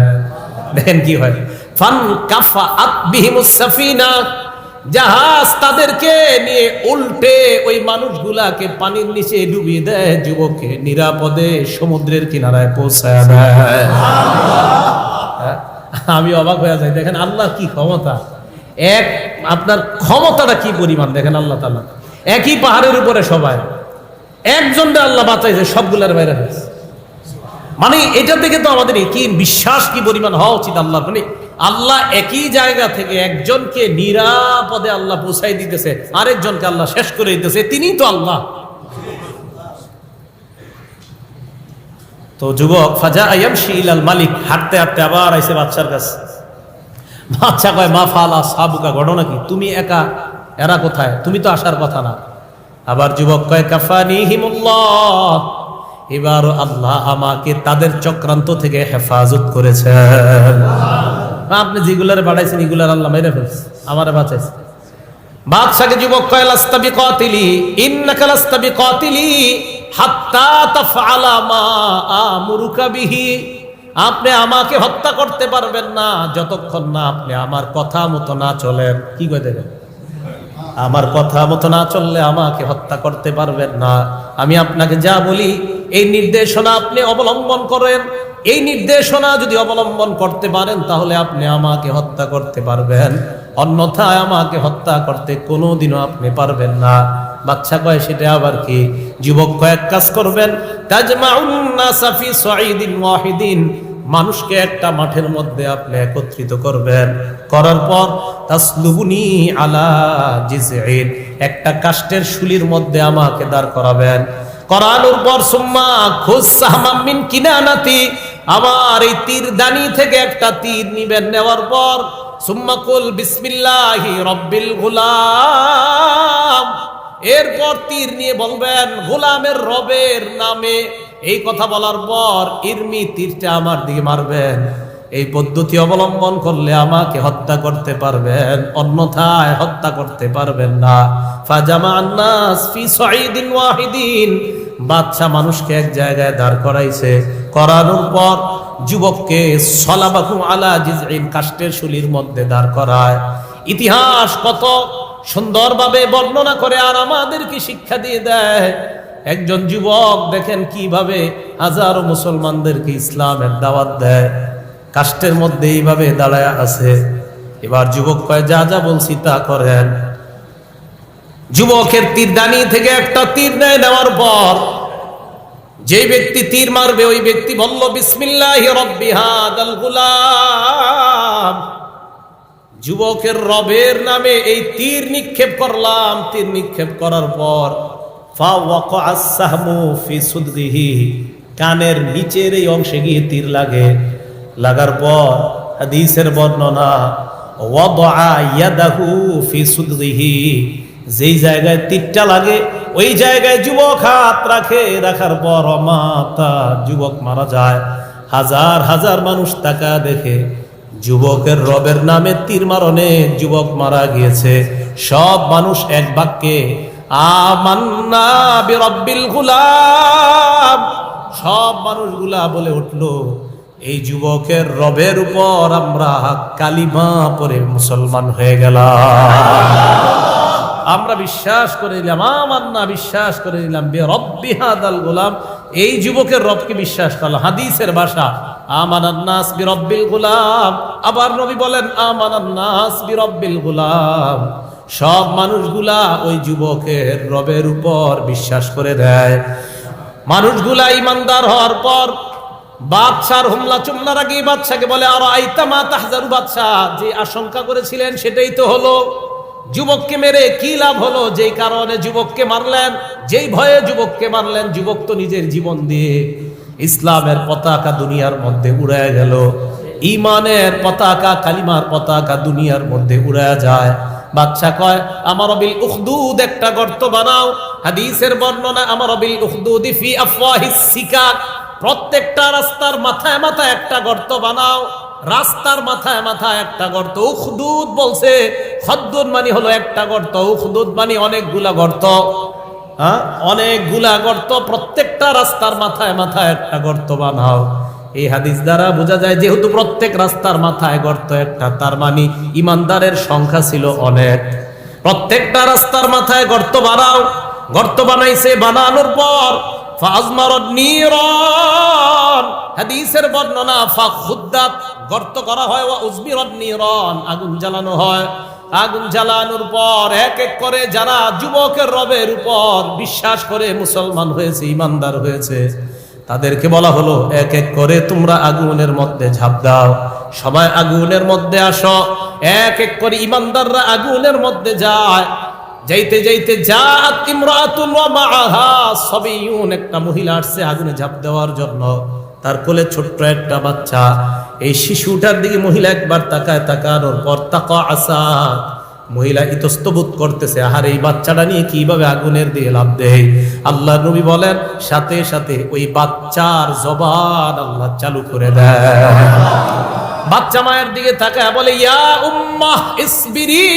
দেখেন কি হয়, ফান কাফাআত বিহিমুস সাফিনা, জাহাজ তাদেরকে নিয়ে উল্টে ওই মানুষগুলাকে পানির নিচে ডুবিয়ে দেয়, যুবককে নিরাপদে সমুদ্রের কিনারায় পৌঁছায় দেয়। আমি অবাক হয়ে যাই, দেখেন আল্লাহ কি ক্ষমতা, এক আপনার ক্ষমতাটা কি পরিমাণ দেখেন। আল্লাহ তাআলা একই পাহাড়ের উপরে সবাই, একজনটা আল্লাহ বাঁচাইছে, সবগুলার বাইরে হয়েছে। মানে এটা থেকে তো আমাদের কি বিশ্বাস কি পরিমাণ হওয়া উচিত আল্লাহ, মানে আল্লাহ একই জায়গা থেকে একজনকে নিরাপদে আল্লাহ পৌঁছাই দিতেছে, আরেকজনকে আল্লাহ শেষ করে দিতেছে, তিনিই তো আল্লাহ। তো যুবক ফাজা ইয়ামশি ইলাল মালিক, হাঁটতে হাঁটতে আবার আইছে বাদশার কাছে। বাদশা কয়, মা ফালা সাবুকা, ঘটনা কি? তুমি একা, এরা কোথায়? তুমি তো আসার কথা না। আবার যুবক কয়, কাফানিহিমুল্লাহ, এবার আল্লাহ আমাকে তাদের চক্রান্ত থেকে হেফাজত করেছেন। আপনি যেগুলারে বাড়াইছেন এগুলার আল্লাহ মেরে ফেলছে, আমারে বাঁচাইছে। বাদশাকে যুবক কয়, লাস্তা বিকাতিলি, ইন্নাকা লাস্তা বিকাতিলি হাত্তা তাফআলা মা আমুরুকা বিহি, আপনি আমাকে হত্যা করতে পারবেন না যতক্ষণ না আপনি আমার কথা মতো না চলেন। কি কই দেখেন, আমার কথা মতো না চললে আমাকে হত্যা করতে পারবেন না। আমি আপনাকে যা বলি এই নির্দেশনা আপনি অবলম্বন করেন, এই নির্দেশনা যদি অবলম্বন করতে পারেন তাহলে আপনি আমাকে হত্যা করতে পারবেন, অন্যথায় আমাকে হত্যা করতে কোনোদিনও আপনি পারবেন না। বাচ্চা কয়, সেটা আবার কি? যুবক কয়েক কাজ করবেন, তাজমাউন নাসা ফি সাঈদিন ওয়াহিদিন, মানুষকে একটা মাঠের মধ্যে আপনি একত্রিত করবেন, করার পর তাসলুবুনি আলা জিজঈন, একটা কাষ্ঠের শুলির মধ্যে আমাকে দাঁড় করাবেন, করানোর পর সুম্মা খুজ সাহমাম মিন কিনানাতি, আমার এই তীর দানি থেকে একটা তীর নিবেন, নেওয়ার পর সুম্মা কুল বিসমিল্লাহি রাব্বিল গুলাম, এরপর তীর নিয়ে বলবেন গোলামের রবের নামে। এই কথা বলার পর ইরমি, তীরটা আমার দিকে মারবেন। এই পদ্ধতি অবলম্বন করলে আমাকে হত্যা করতে পারবেন, অন্যথায় হত্যা করতে পারবেন না। ফাজামা আন-নাস ফি সাঈদিন ওয়াহিদিন, বাদশা মানুষকে এক জায়গায় দাঁড় করাইছে, করানোর পর যুবককে সলাবাহু আলা জিজইন কাষ্টের শুলির মধ্যে দাঁড় করায়। ইতিহাস কত সুন্দরভাবে বর্ণনা করে আর আমাদেরকে শিক্ষা দিয়ে দেয়। একজন যুবক দেখেন কিভাবে হাজারো মুসলমানদেরকে ইসলামের দাওয়াত দেয়, কাষ্টের মধ্যে এইভাবে দাঁড়ায় আছে। এবার যুবক কয়, যা যা বলছি তা করেন। যুবকের তীরদানি থেকে একটা তীর নেওয়ার পর যে ব্যক্তি তীর মারবে ওই ব্যক্তি বলল, বিসমিল্লাহি রাব্বি হাদাল গুলাম। যুবকের রবের নামে এই তীর নিক্ষেপ করলাম। তীর নিক্ষেপ করার পর ফাওয়াকা'আস সাহমু ফি সুদরিহি, কানের নিচের এই অংশে গিয়ে তীর লাগে। লাগার পর হাদিসের বর্ণনা, ওয়াদআ ইয়াদাহু ফি সুদরিহি, যেই জায়গায় তীরটা লাগে ওই জায়গায় যুবক হাত রাখে। রাখার পর মাতা, যুবক মারা যায়। হাজার হাজার মানুষ তাকা দেখে যুবকের রবের নামে তীর মারণে যুবক মারা গিয়েছে। সব মানুষ এক বাক্যে আমান্না বিরব্বিল গুলাম, সব মানুষগুলা বলে উঠলো, এই যুবকের রবের উপর আমরা কালিমা পড়ে মুসলমান হয়ে গেলাম। আমরা বিশ্বাস করে নিলাম, আমান্না বিশ্বাস করে নিলাম, বিরব্বি হাদাল গুলাম, এই যুবকের রবকে বিশ্বাস করলাম। হাদিসের ভাষা আমানান নাস বিরব্বিল গুলাম। আবার নবী বলেন আমানান নাস বিরব্বিল গুলাম। সব মানুষগুলা ওই যুবকের রবের উপর বিশ্বাস করে দেয়। মানুষগুলা ইমানদার হওয়ার পর বাদশার হুমলা চুমলার আগে বাদশাকে বলে, আর আইতামা তাহজারু, বাদশা যে আশঙ্কা করেছিলেন সেটাই তো হলো। যুবককে মেরে কি লাভ হলো? যেই কারণে যুবককে মারলেন, যেই ভয়ে যুবককে মারলেন, যুবক তো নিজের জীবন দিয়ে ইসলামের পতাকা দুনিয়ার মধ্যে উড়ায় গেল। ইমানের পতাকা, কালিমার পতাকা দুনিয়ার মধ্যে উড়ায় যায়। বাদশা কয়, আমার বিল উখদুদ, একটা গর্ত বানাও। হাদিসের বর্ণনা, আমার বিল উখদুদি ফি আফওয়াহিস সিকাক, প্রত্যেকটা রাস্তার মাথায় মাথায় একটা গর্ত বানাও। রাস্তার মাথায় মাথায় একটা গর্ত। উখদুদ বলছে, খদ্দুদ মানে হলো একটা গর্ত, উখদুদ মানে অনেকগুলা গর্ত। অনেকগুলা গর্ত, প্রত্যেকটা রাস্তার মাথায় মাথায় একটা গর্ত বানাও। এই হাদিস দ্বারা বোঝা যায় যেহেতু প্রত্যেক রাস্তার মাথায় গর্ত একটা, তার মানে ইমানদারের সংখ্যা ছিল অনেক। প্রত্যেকটা রাস্তার মাথায় গর্ত বানাও। গর্ত বানাইছে, বানানোর পর ফাজমারুন নিরান, হাদিসের বর্ণনা ফাখুদ্দাত, গর্ত করা হয়, ওয়া উজমিরুন নিরান, আগুন জ্বালানো হয়। আগুন জ্বালানোর পর এক এক করে যারা যুবকের রবের উপর বিশ্বাস করে মুসলমান হয়েছে, ইমানদার হয়েছে, তাদেরকে বলা হলো এক এক করে তোমরা আগুনের মধ্যে ঝাঁপ দাও। সবাই আগুনের মধ্যে আসো। এক এক করে ইমানদাররা আগুনের মধ্যে যায়। যাইতে যাইতে জাত ইমরাতুন ওয়া মাআহা সাবিয়ুন, একটা মহিলা আসছে আগুনে ঝাঁপ দেওয়ার জন্য। তার কোলে ছোট্ট একটা বাচ্চা। এই শিশুটার দিকে মহিলা একবার তাকায়, তাকানোর পর তাকা আসা, মহিলা ইতস্তবোধ করতেছে, আহার এই বাচ্চাটা নিয়ে কিভাবে আগুনের দিয়ে লাভ দেয়। আল্লাহ নবী বলেন, সাথে সাথে ওই বাচ্চার জবান আল্লাহ চালু করে দেয়। বাচ্চা মায়ের দিকে তাকায় বলে, ইয়া উম্মাহ ইসবিরি,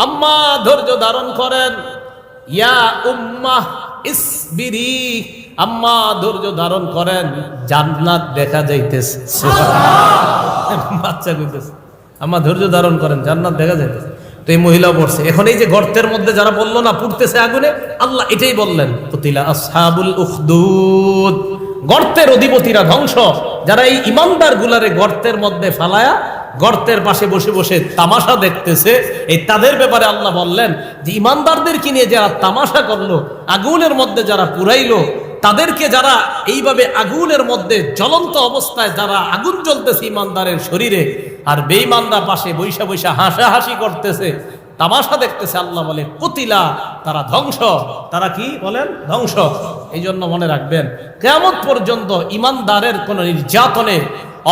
আম্মা ধৈর্য ধারণ করেন। ইয়া উম্মাহ ইসবিরি, আম্মা ধৈর্য ধারণ করেন, জান্নাত দেখা যাইতেছে। বাচ্চা কইতেছে, আম্মা ধৈর্য ধারণ করেন, জান্নাত দেখা যাইতেছে। তো এই মহিলা পড়ছে। এখন এই যে গর্তের মধ্যে যারা বললো না পুড়তেছে আগুনে, আল্লাহ এটাই বললেন, কুতিলা আসহাবুল উখদুদ, গর্তের অধিপতিরা ধ্বংস। যারা এই ইমানদার গুলারে গর্তের মধ্যে ফালায়া গর্তের পাশে বসে বসে তামাশা দেখতেছে, এই তাদের ব্যাপারে আল্লাহ বললেন যে ইমানদারদেরকে নিয়ে যারা তামাশা করলো, আগুনের মধ্যে যারা পুরাইলো, তাদেরকে যারা এইভাবে আগুনের মধ্যে জ্বলন্ত অবস্থায় যারা আগুন জ্বলতেছে ইমানদারের শরীরে, আর বেঈমানরা পাশে বৈশা বৈশা হাসাহাসি করতেছে, তামাশা দেখতেছে, আল্লাহ বলে কুতিলা, তারা ধ্বংস। তারা কি বলেন? ধ্বংস। এই জন্য মনে রাখবেন, কিয়ামত পর্যন্ত ইমানদারের কোন নির্যাতনে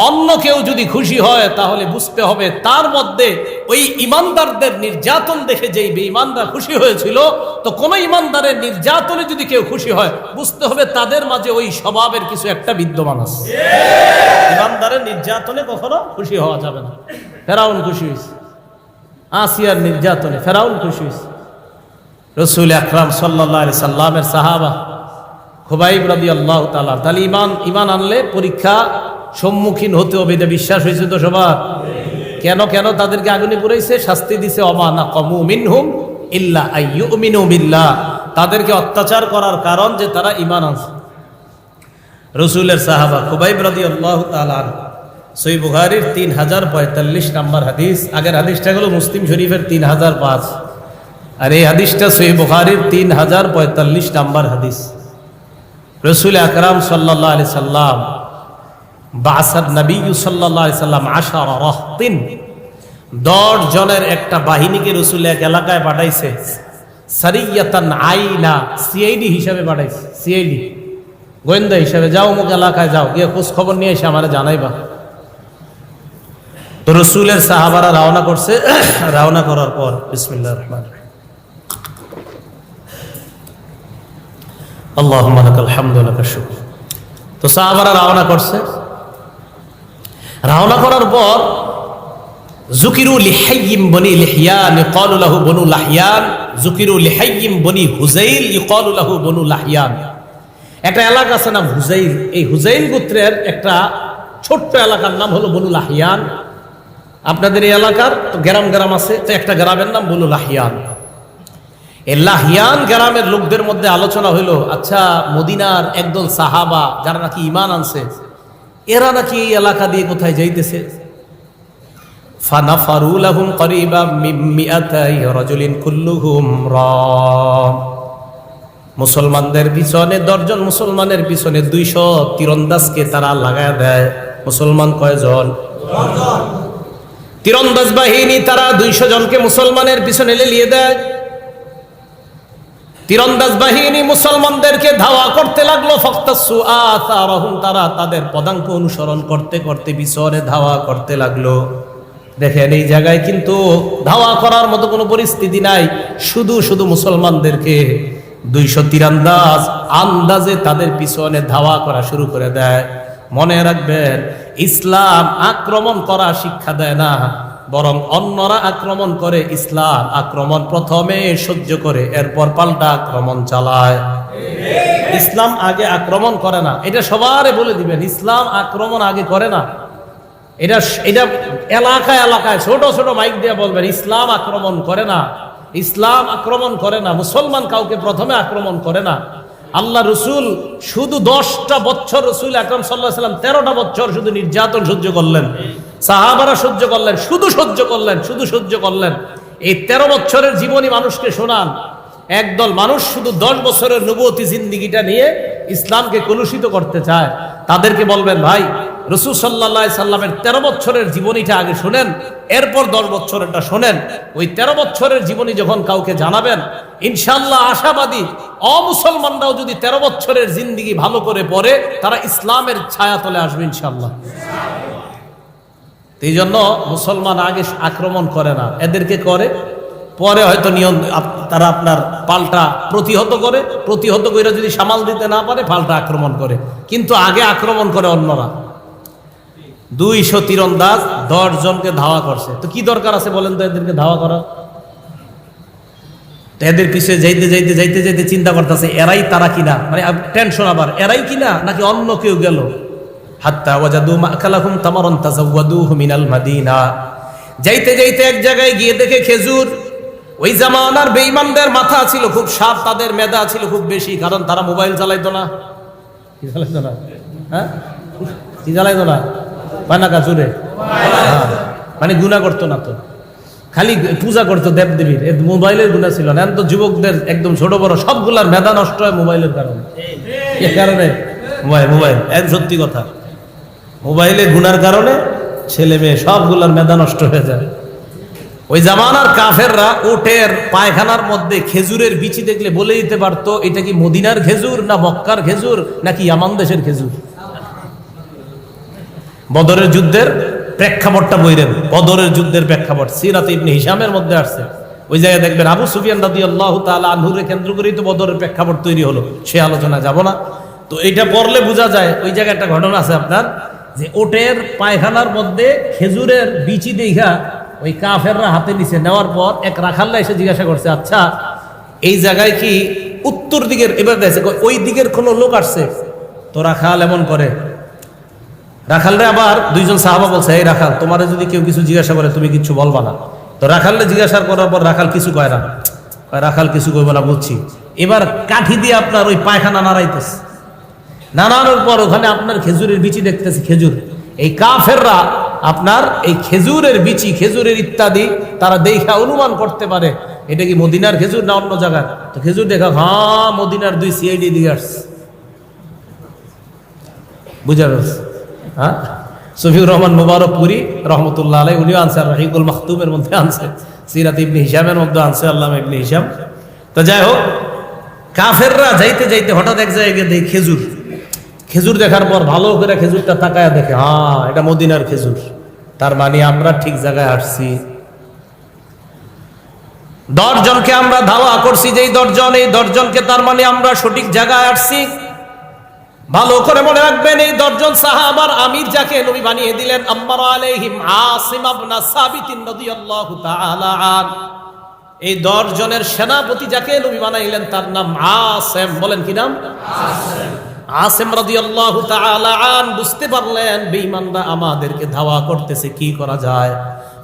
অন্য কেউ যদি খুশি হয় তাহলে বুঝতে হবে তার মধ্যে ওই ইমানদারদের নির্যাতন দেখে যেই বেঈমানরা খুশি হয়েছিল, তো কোন ইমানদারের নির্যাতনে যদি কেউ খুশি হয় বুঝতে হবে তাদের মাঝে ওই স্বভাবের কিছু একটা বিদ্যমান আছে। ইমানদারের নির্যাতনে কখনো খুশি হওয়া যাবে না। ফেরাউন খুশি হয়েছে, আসিয়ার নির্যাতনে ফেরাউন খুশি হয়েছে। রাসূল আকরাম সাল্লাল্লাহু আলাইহি সাল্লামের সাহাবা খুবাইব রাদিয়াল্লাহু তাআলা। তাহলে ইমান আনলে পরীক্ষা সম্মুখীন হতে হবে, এটা বিশ্বাস হয়েছে তো সবার? কেন কেন তাদেরকে আগুনে পুরাইছে, শাস্তি দিছে, ওমা নাকামু মিনহুম ইল্লা আইয়ুমিনু বিল্লাহ, তাদেরকে অত্যাচার করার কারণ যে তারা ঈমান আনছে। রাসূলের সাহাবা খুবাইব রাদিয়াল্লাহু তাআলা, সহিহ বুখারীর 3045 নম্বর হাদিস। আগের হাদিসটা হলো মুসলিম শরীফের 3005, আর এই হাদিসটা সহিহ বুখারীর 3045 নম্বর হাদিস। রাসূল আকরাম সাল্লাল্লাহু আলাইহি সাল্লাম বাসাদ নবী সাল্লাল্লাহু আলাইহি সাল্লাম 10 রাহতিন, 10 জনের একটা বাহিনীকে রাসূল এক এলাকায় পাঠাইছে। সারিয়াতান আইনা, সিআইডি হিসাবে পাঠাইছে, সিআইডি গোয়েন্দা হিসাবে, যাও অমুক এলাকায় যাও, গিয়ে খোঁজ খবর নিয়ে এসে আমারে জানাইবা। তো রাসূলের সাহাবারা রওনা করছে। রওনা করার পর বিসমিল্লাহির রহমানির রহিম, আল্লাহুম্মা লাকাল হামদু ওয়া লাকাশ শুকর। তো সাহাবারা রওনা করছে। রওনা করার পর যুকিরু লিহাইয়িম বনি লিহয়ান ইকালু লাহু বনু লাহয়ান, যুকিরু লিহাইয়িম বনি হুযাইল ইকালু লাহু বনু লাহয়ান। একটা এলাকা আছে নাম হুযাইল, এই হুযাইল গোত্রের একটা ছোট্ট এলাকার নাম হলো বনু লাহয়ান। আপনাদের এই এলাকার তো গ্রাম আছে, তো একটা গ্রামের নাম বনু লাহয়ান। এই লাহয়ান গ্রামের লোকদের মধ্যে আলোচনা হইল, আচ্ছা মদিনার একদল সাহাবা যারা নাকি ঈমান আনছে, এরা নাকি এই এলাকা দিয়ে কোথায় যাইতেছে। ফানাফারু লাহুম করিবাম মিন মিআতাই রাজুলিন কুল্লুহুম রাম, মুসলমানদের পিছনে 10 জন মুসলমানের পিছনে 200 তীরন্দাজকে তারা লাগায় দেয়। মুসলমান কয়জন? 10 জন। তীরন্দাজ বাহিনী তারা 200 জনকে মুসলমানের পিছনে লেলিয়ে দেয়। তীরন্দাজ বাহিনী মুসলমানদেরকে ধাওয়া করতে লাগলো। ফাক্তাসু আসারহুম, তারা তাদের পদাঙ্ক অনুসরণ করতে করতে পিছনে ধাওয়া করতে লাগলো। দেখেন এই জায়গায় কিন্তু ধাওয়া করার মতো কোনো পরিস্থিতি নাই, শুধু শুধু মুসলমানদেরকে 200 তীরন্দাজ আন্দাজে তাদের পিছনে ধাওয়া করা শুরু করে দেয়। মনে রাখবেন, ইসলাম আক্রমণ করা শিক্ষা দেয় না, বরং অন্যরা আক্রমণ করে, ইসলাম আক্রমণ প্রথমে সহ্য করে এরপর পাল্টা আক্রমণ চালায়। ইসলাম আগে আক্রমণ করে না, এটা সবারে বলে দিবেন। ইসলাম আক্রমণ আগে করে না, এটা এলাকায় এলাকায় ছোট ছোট মাইক দিয়ে বলবেন, ইসলাম আক্রমণ করে না, ইসলাম আক্রমণ করে না। মুসলমান কাউকে প্রথমে আক্রমণ করে না। আল্লাহ রসুল শুধু 10টা বছর, রসুল আকরাম সাল্লাল্লাহু আলাইহি ওয়াসাল্লাম 13টা বছর শুধু নির্যাতন সহ্য করলেন, সাহাবারা সহ্য করলেন, শুধু সহ্য করলেন। এই 13 বছরের জীবনী মানুষকে শোনান। একদল মানুষ শুধু 10 বছরের নবুয়তি জিন্দেগিটা নিয়ে ইসলামকে কলুষিত করতে চায়। তাদেরকে বলবেন, ভাই রাসূল সাল্লাল্লাহু আলাইহি সাল্লামের 13 বছরের জীবনীটা আগে শোনেন, এরপর 10 বছরেরটা শোনেন। ওই 13 বছরের জীবনী যখন কাউকে জানাবেন, ইনশাআল্লাহ আশাবাদী অমুসলমানরাও যদি 13 বছরের জিন্দেগি ভালো করে পড়ে, তারা ইসলামের ছায়াতলে আসবে ইনশাআল্লাহ। এই জন্য মুসলমান আগে আক্রমণ করে না, এদেরকে করে, পরে হয়তো তারা আপনার পাল্টা প্রতিহত করে যদি সামাল দিতে না পারে পাল্টা আক্রমণ করে, কিন্তু আগে আক্রমণ করে অন্যরা। 200 তীরন্দাজ 10 জনকে ধাওয়া করছে, তো কি দরকার আছে বলেন তো এদেরকে ধাওয়া করা? এদের পিছিয়ে যাইতে চিন্তা করতেছে এরাই তারা কিনা, মানে টেনশন আবার এরাই কিনা নাকি অন্য কেউ গেল। হাত্তা ওয়াজাদু মাকালাহুম তামারান তাজাওয়াদুহু মিনাল মাদিনা, যাইতে এক জায়গায় গিয়ে দেখে খেজুর। ওই জামানার বেঈমানদের মাথা ছিল খুব শার্প, তাদের মেধা ছিল খুব বেশি, কারণ তারা মোবাইল চালাইতো না। কি চালাইতো না? হ্যাঁ, কি চালাইতো না? বানাকা চুরে, মানে গুনাহ করতো না, তো খালি পূজা করতো দেবদেবীর। মোবাইলের গুনাহ ছিল না। তো যুবকদের একদম ছোট বড় সবগুলার মেধা নষ্ট হয় মোবাইলের কারণে। এ কারণে মোবাইল সত্যি কথা, মোবাইলে গুনার কারণে ছেলে মেয়ে সবগুলার মেধা নষ্ট হয়ে যায়। ওই জামানার কাফেররা উটের পায়খানার মধ্যে খেজুরের বিচি দেখলে বলে দিতে পারতো এটা কি মদিনার খেজুর না মক্কার খেজুর নাকি ইয়ামান দেশের খেজুর। বদরের যুদ্ধের প্রেক্ষাপটটা বইরেন, বদরের যুদ্ধের প্রেক্ষাপট সিরাত ইবনে হিশামের মধ্যে আসছে। ওই জায়গায় দেখবেন আবু সুফিয়ান রাদিয়াল্লাহু তাআলা আনহুকে কেন্দ্র করেই তো বদরের প্রেক্ষাপট তৈরি হলো, সে আলোচনা যাব না। তো এটা পড়লে বোঝা যায় ওই জায়গায় একটা ঘটনা আছে আপনার, যে ওটের পায়খানার মধ্যে খেজুরের বিচি দেখা ওই কাফেররা হাতে নিচে নেওয়ার পর এক রাখাল্লা এসে জিজ্ঞাসা করছে, আচ্ছা এই জায়গায় কি উত্তর দিকের, এবার দেখছে ওই দিকের কোন লোক আসছে, তো রাখাল এমন করে। রাখালরে আবার দুইজন সাহাবা বলছে, এই রাখাল, তোমারে যদি কেউ কিছু জিজ্ঞাসা করে তুমি কিছু বলবা না। তো রাখালরে জিজ্ঞাসা করার পর রাখাল কিছু কয় না, রাখাল কিছু কইব না বুঝছি। এবার কাঠি দিয়ে আপনার ওই পায়খানা নাড়াইতেছে, নাড়ানোর পর ওখানে আপনার খেজুরের বিচি দেখতেছে, খেজুর। এই কাফেররা আপনার এই খেজুরের বিচি, খেজুরের ইত্যাদি তারা দেখা অনুমান করতে পারে এটা কি মদিনার খেজুর না অন্য জায়গায়। তো খেজুর দেখা, হ্যাঁ মদিনার 2 সিআইডি দিয়ে আসছে, বুঝা গেছে। হ্যাঁ, সফিউর রহমান মুবারকপুরি রহমতুল্লাহ আলাইহি উনিও আনছে, রাহিকুল মাখতুমের মধ্যে আনছে, সিরাত ইবনে হিশামের মধ্যে আনছে, আল্লামা ইবনে হিশাম। তো যাই হোক, কাফেররা যাইতে যাইতে হঠাৎ এক জায়গায় দেখে খেজুর, খেজুর দেখার পর ভালো করে খেজুরটা তাকায় দেখে, হ্যাঁ এটা মদিনার খেজুর, তার মানে আমরা ঠিক জায়গায় আসছি। 10 জনকে আমরা ধাওয়া করছি, যেই 10 জন, এই 10 জনকে, তার মানে আমরা সঠিক জায়গায় আসছি। ভালো করে মনে রাখবেন, এই 10 জন সাহাবার আমির যাকে নবী বানিয়ে দিলেন, আম্মার আলাইহিম আসিম ইবনে সাবিত রাদিয়াল্লাহু তাআলা আন, এই 10 জনের সেনাপতি যাকে নবী বানাইলেন তার নাম আসিম। বলেন কি নাম? আসিম। আসিম রাদিয়াল্লাহু তাআলা আন বুঝতে পারলেন বেঈমানরা আমাদেরকে ধাওয়া করতেছে, কি করা যায়।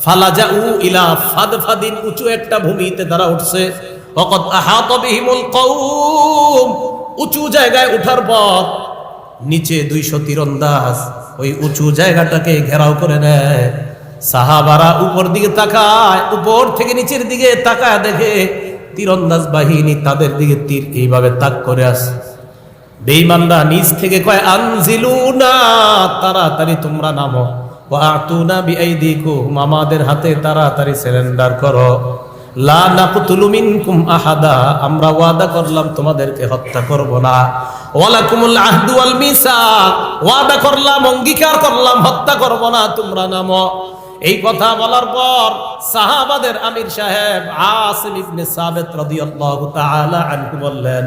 ফালাজাউ ইলা ফাদফাদিন, উঁচু একটা ভূমিতে তারা উঠছে। ওয়াকাদ আহাতা বিহিমুল কওম, উঁচু জায়গায় ওঠার পর নিচে 200 তীরন্দাজ ওই উঁচু জায়গাটাকে ঘেরাও করে নেয়। সাহাবারা উপর দিকে তাকায়, উপর থেকে নিচের দিকে তাকায় দেখে তীরন্দাজ বাহিনী তাদের দিকে তীর এইভাবে তাক করে আসে। বেঈমানরা নিচ থেকে কয়, আনজিলুনা, তাড়াতাড়ি তোমরা নামো, ওয়া আতুনা বিআইদিকুম, আমাদের হাতে তাড়াতাড়ি সারেন্ডার করো। লা নাকতুলু মিনকুম আহাদা, আমরা ওয়াদা করলাম তোমাদেরকে হত্যা করব না। ওয়ালাকুমুল আহদু ওয়াল মিসাক, ওয়াদা করলাম, অঙ্গীকার করলাম হত্যা করব না, তোমরা নামো। এই কথা বলার পর সাহাবাদের আমির সাহেব আসিম ইবনে সাবিত রাদিয়াল্লাহু তাআলা আনহু বললেন,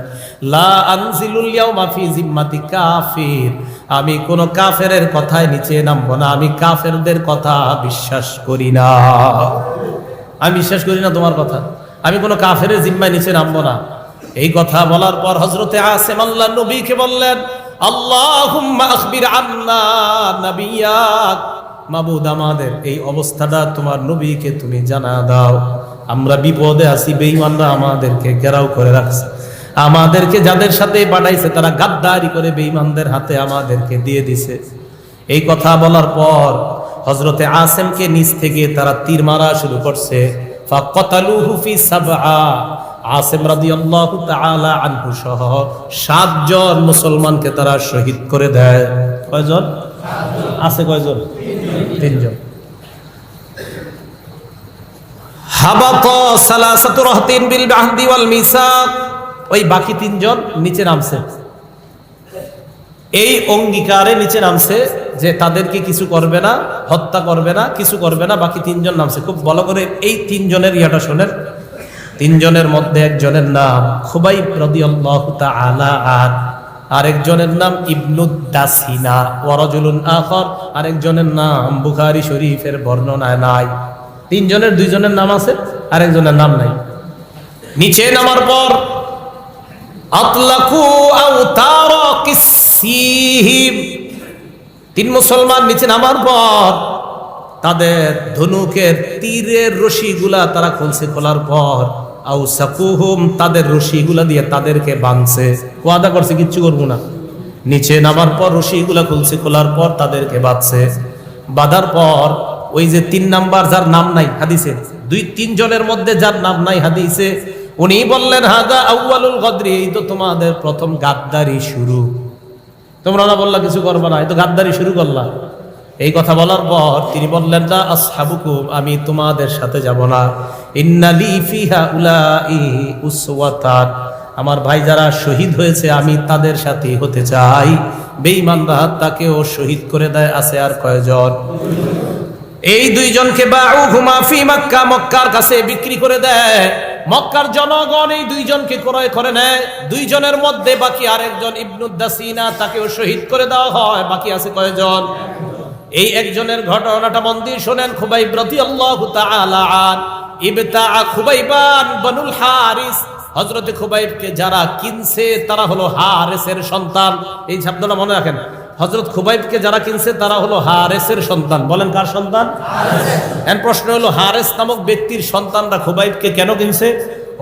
লা আনজিলুল ইয়াউমা ফি জিম্মাতি কাফির, আমি কোন কাফেরের কথায় নিচে নামবো না, আমি কাফেরদের কথা বিশ্বাস করি না। আমি বিশ্বাস করি না তোমার কথা, আমি কোন কাফেরের জিম্মায় নিচে নামবো না। এই কথা বলার পর হযরতে আসিম আল্লাহর নবীকে বললেন, আল্লাহুম্মা আখবির আন্না নাবিয়াক, মাবুদ আমাদের এই অবস্থাটা তোমার নবীকে তুমি জানা দাও, আমরা বিপদে আছি, বেঈমানরা আমাদেরকে ঘেরাও করে রাখছে, আমাদেরকে যাদের সাথে পাঠাইছে তারা গাদ্দারি করে বেঈমানদের হাতে আমাদেরকে দিয়ে দিছে। এই কথা বলার পর হযরতে আসিমকে নিচ থেকে তারা তীর মারা শুরু করছে। ফাকাতালুহু ফি সাবআ, আসিম রাদিয়াল্লাহু তাআলা আনহু সহ 7 জন মুসলমানকে তারা শহীদ করে দেয়। কয়জন আছে? কয়জন? 3 জন। হাবাতা সালাসাতু রাহতিন বিল আহদি ওয়াল মিসাক, ওই বাকি 3 জন নিচে নামছে, এই অঙ্গীকারে নিচে নামছে যে তাদেরকে কিছু করবে না, হত্যা করবে না, কিছু করবে না। বাকি 3 জন নামছে। খুব ভালো করে এই 3 জনের ইয়াটা শোনেন। 3 জনের মধ্যে একজনের নাম খুবাইব রাদিয়াল্লাহু তাআলা আন, আরেকজনের নাম ইবনুদ দাসিনা, ওয়া রাজুলুন আখার, আরেকজনের নাম বুখারী শরীফের বর্ণনায় নাই। 3 জনের 2 জনের নাম আছে, আরেকজনের নাম নাই। নিচে নামার পর আতলাকু আওতারা কিসসিহিম, 3 মুসলমান নিচে নামার পর তাদের ধনুকের তীরের রশিগুলা তারা খুলছে, খোলার পর আও সাকুহুম, তাদের রশিগুলা দিয়ে তাদেরকে বাঁধছে, ওয়াদা করছে কিচ্ছু করবো না। নিচে নামার পর রশিগুলা খুলছে, খোলার পর তাদেরকে বাঁধছে। বাঁধার পর ওই যে 3 নাম্বার যার নাম নাই হাদিসে, 2-3 জনের মধ্যে যার নাম নাই হাদিসে, উনি বললেন, হাদা আউয়ালুল গদরি, এই তো তোমাদের প্রথম গাদ্দারি শুরু, তোমরা না বললা কিছু করবা না, এই তো গাদ্দারি শুরু করলা। এই কথা বলার পর তিনি বললেন, না আসহাবুকুম, আমি তোমাদের সাথে যাব না। ইন্নালি ফিহা উলাই উসওয়াতান, আমার ভাই যারা শহীদ হয়েছে আমি তাদের সাথে হতে চাই। বেঈমানরা তাকেও শহীদ করে দেয়। আছে আর কয়জন? এই 2 জনকে বাউহুমা ফি মক্কা, মক্কার কাছে বিক্রি করে দেয়। মক্কার জনগণ এই 2 জনকে ক্রয় করে নেয়। 2 জনের মধ্যে বাকি আরেকজন ইবনুদ দাসিনা, তাকেও শহীদ করে দেওয়া হয়। বাকি আছে কয়জন? এই একজনের ঘটনাটা মন দিয়ে শোনেন। খুবাইব রাদিয়াল্লাহু তাআলা আন ইবতাআ খুবাইবান বানুল হারিস, হযরতে খুবাইবকে যারা কিনছে তারা হলো হারেসের সন্তান। এই শব্দটা মনে রাখেন, হযরত খুবাইবকে যারা কিনছে তারা হলো হারেসের সন্তান। বলেন কার সন্তান? এখন প্রশ্ন হলো, হারেস নামক ব্যক্তির সন্তানরা খুবাইবকে কেন কিনছে?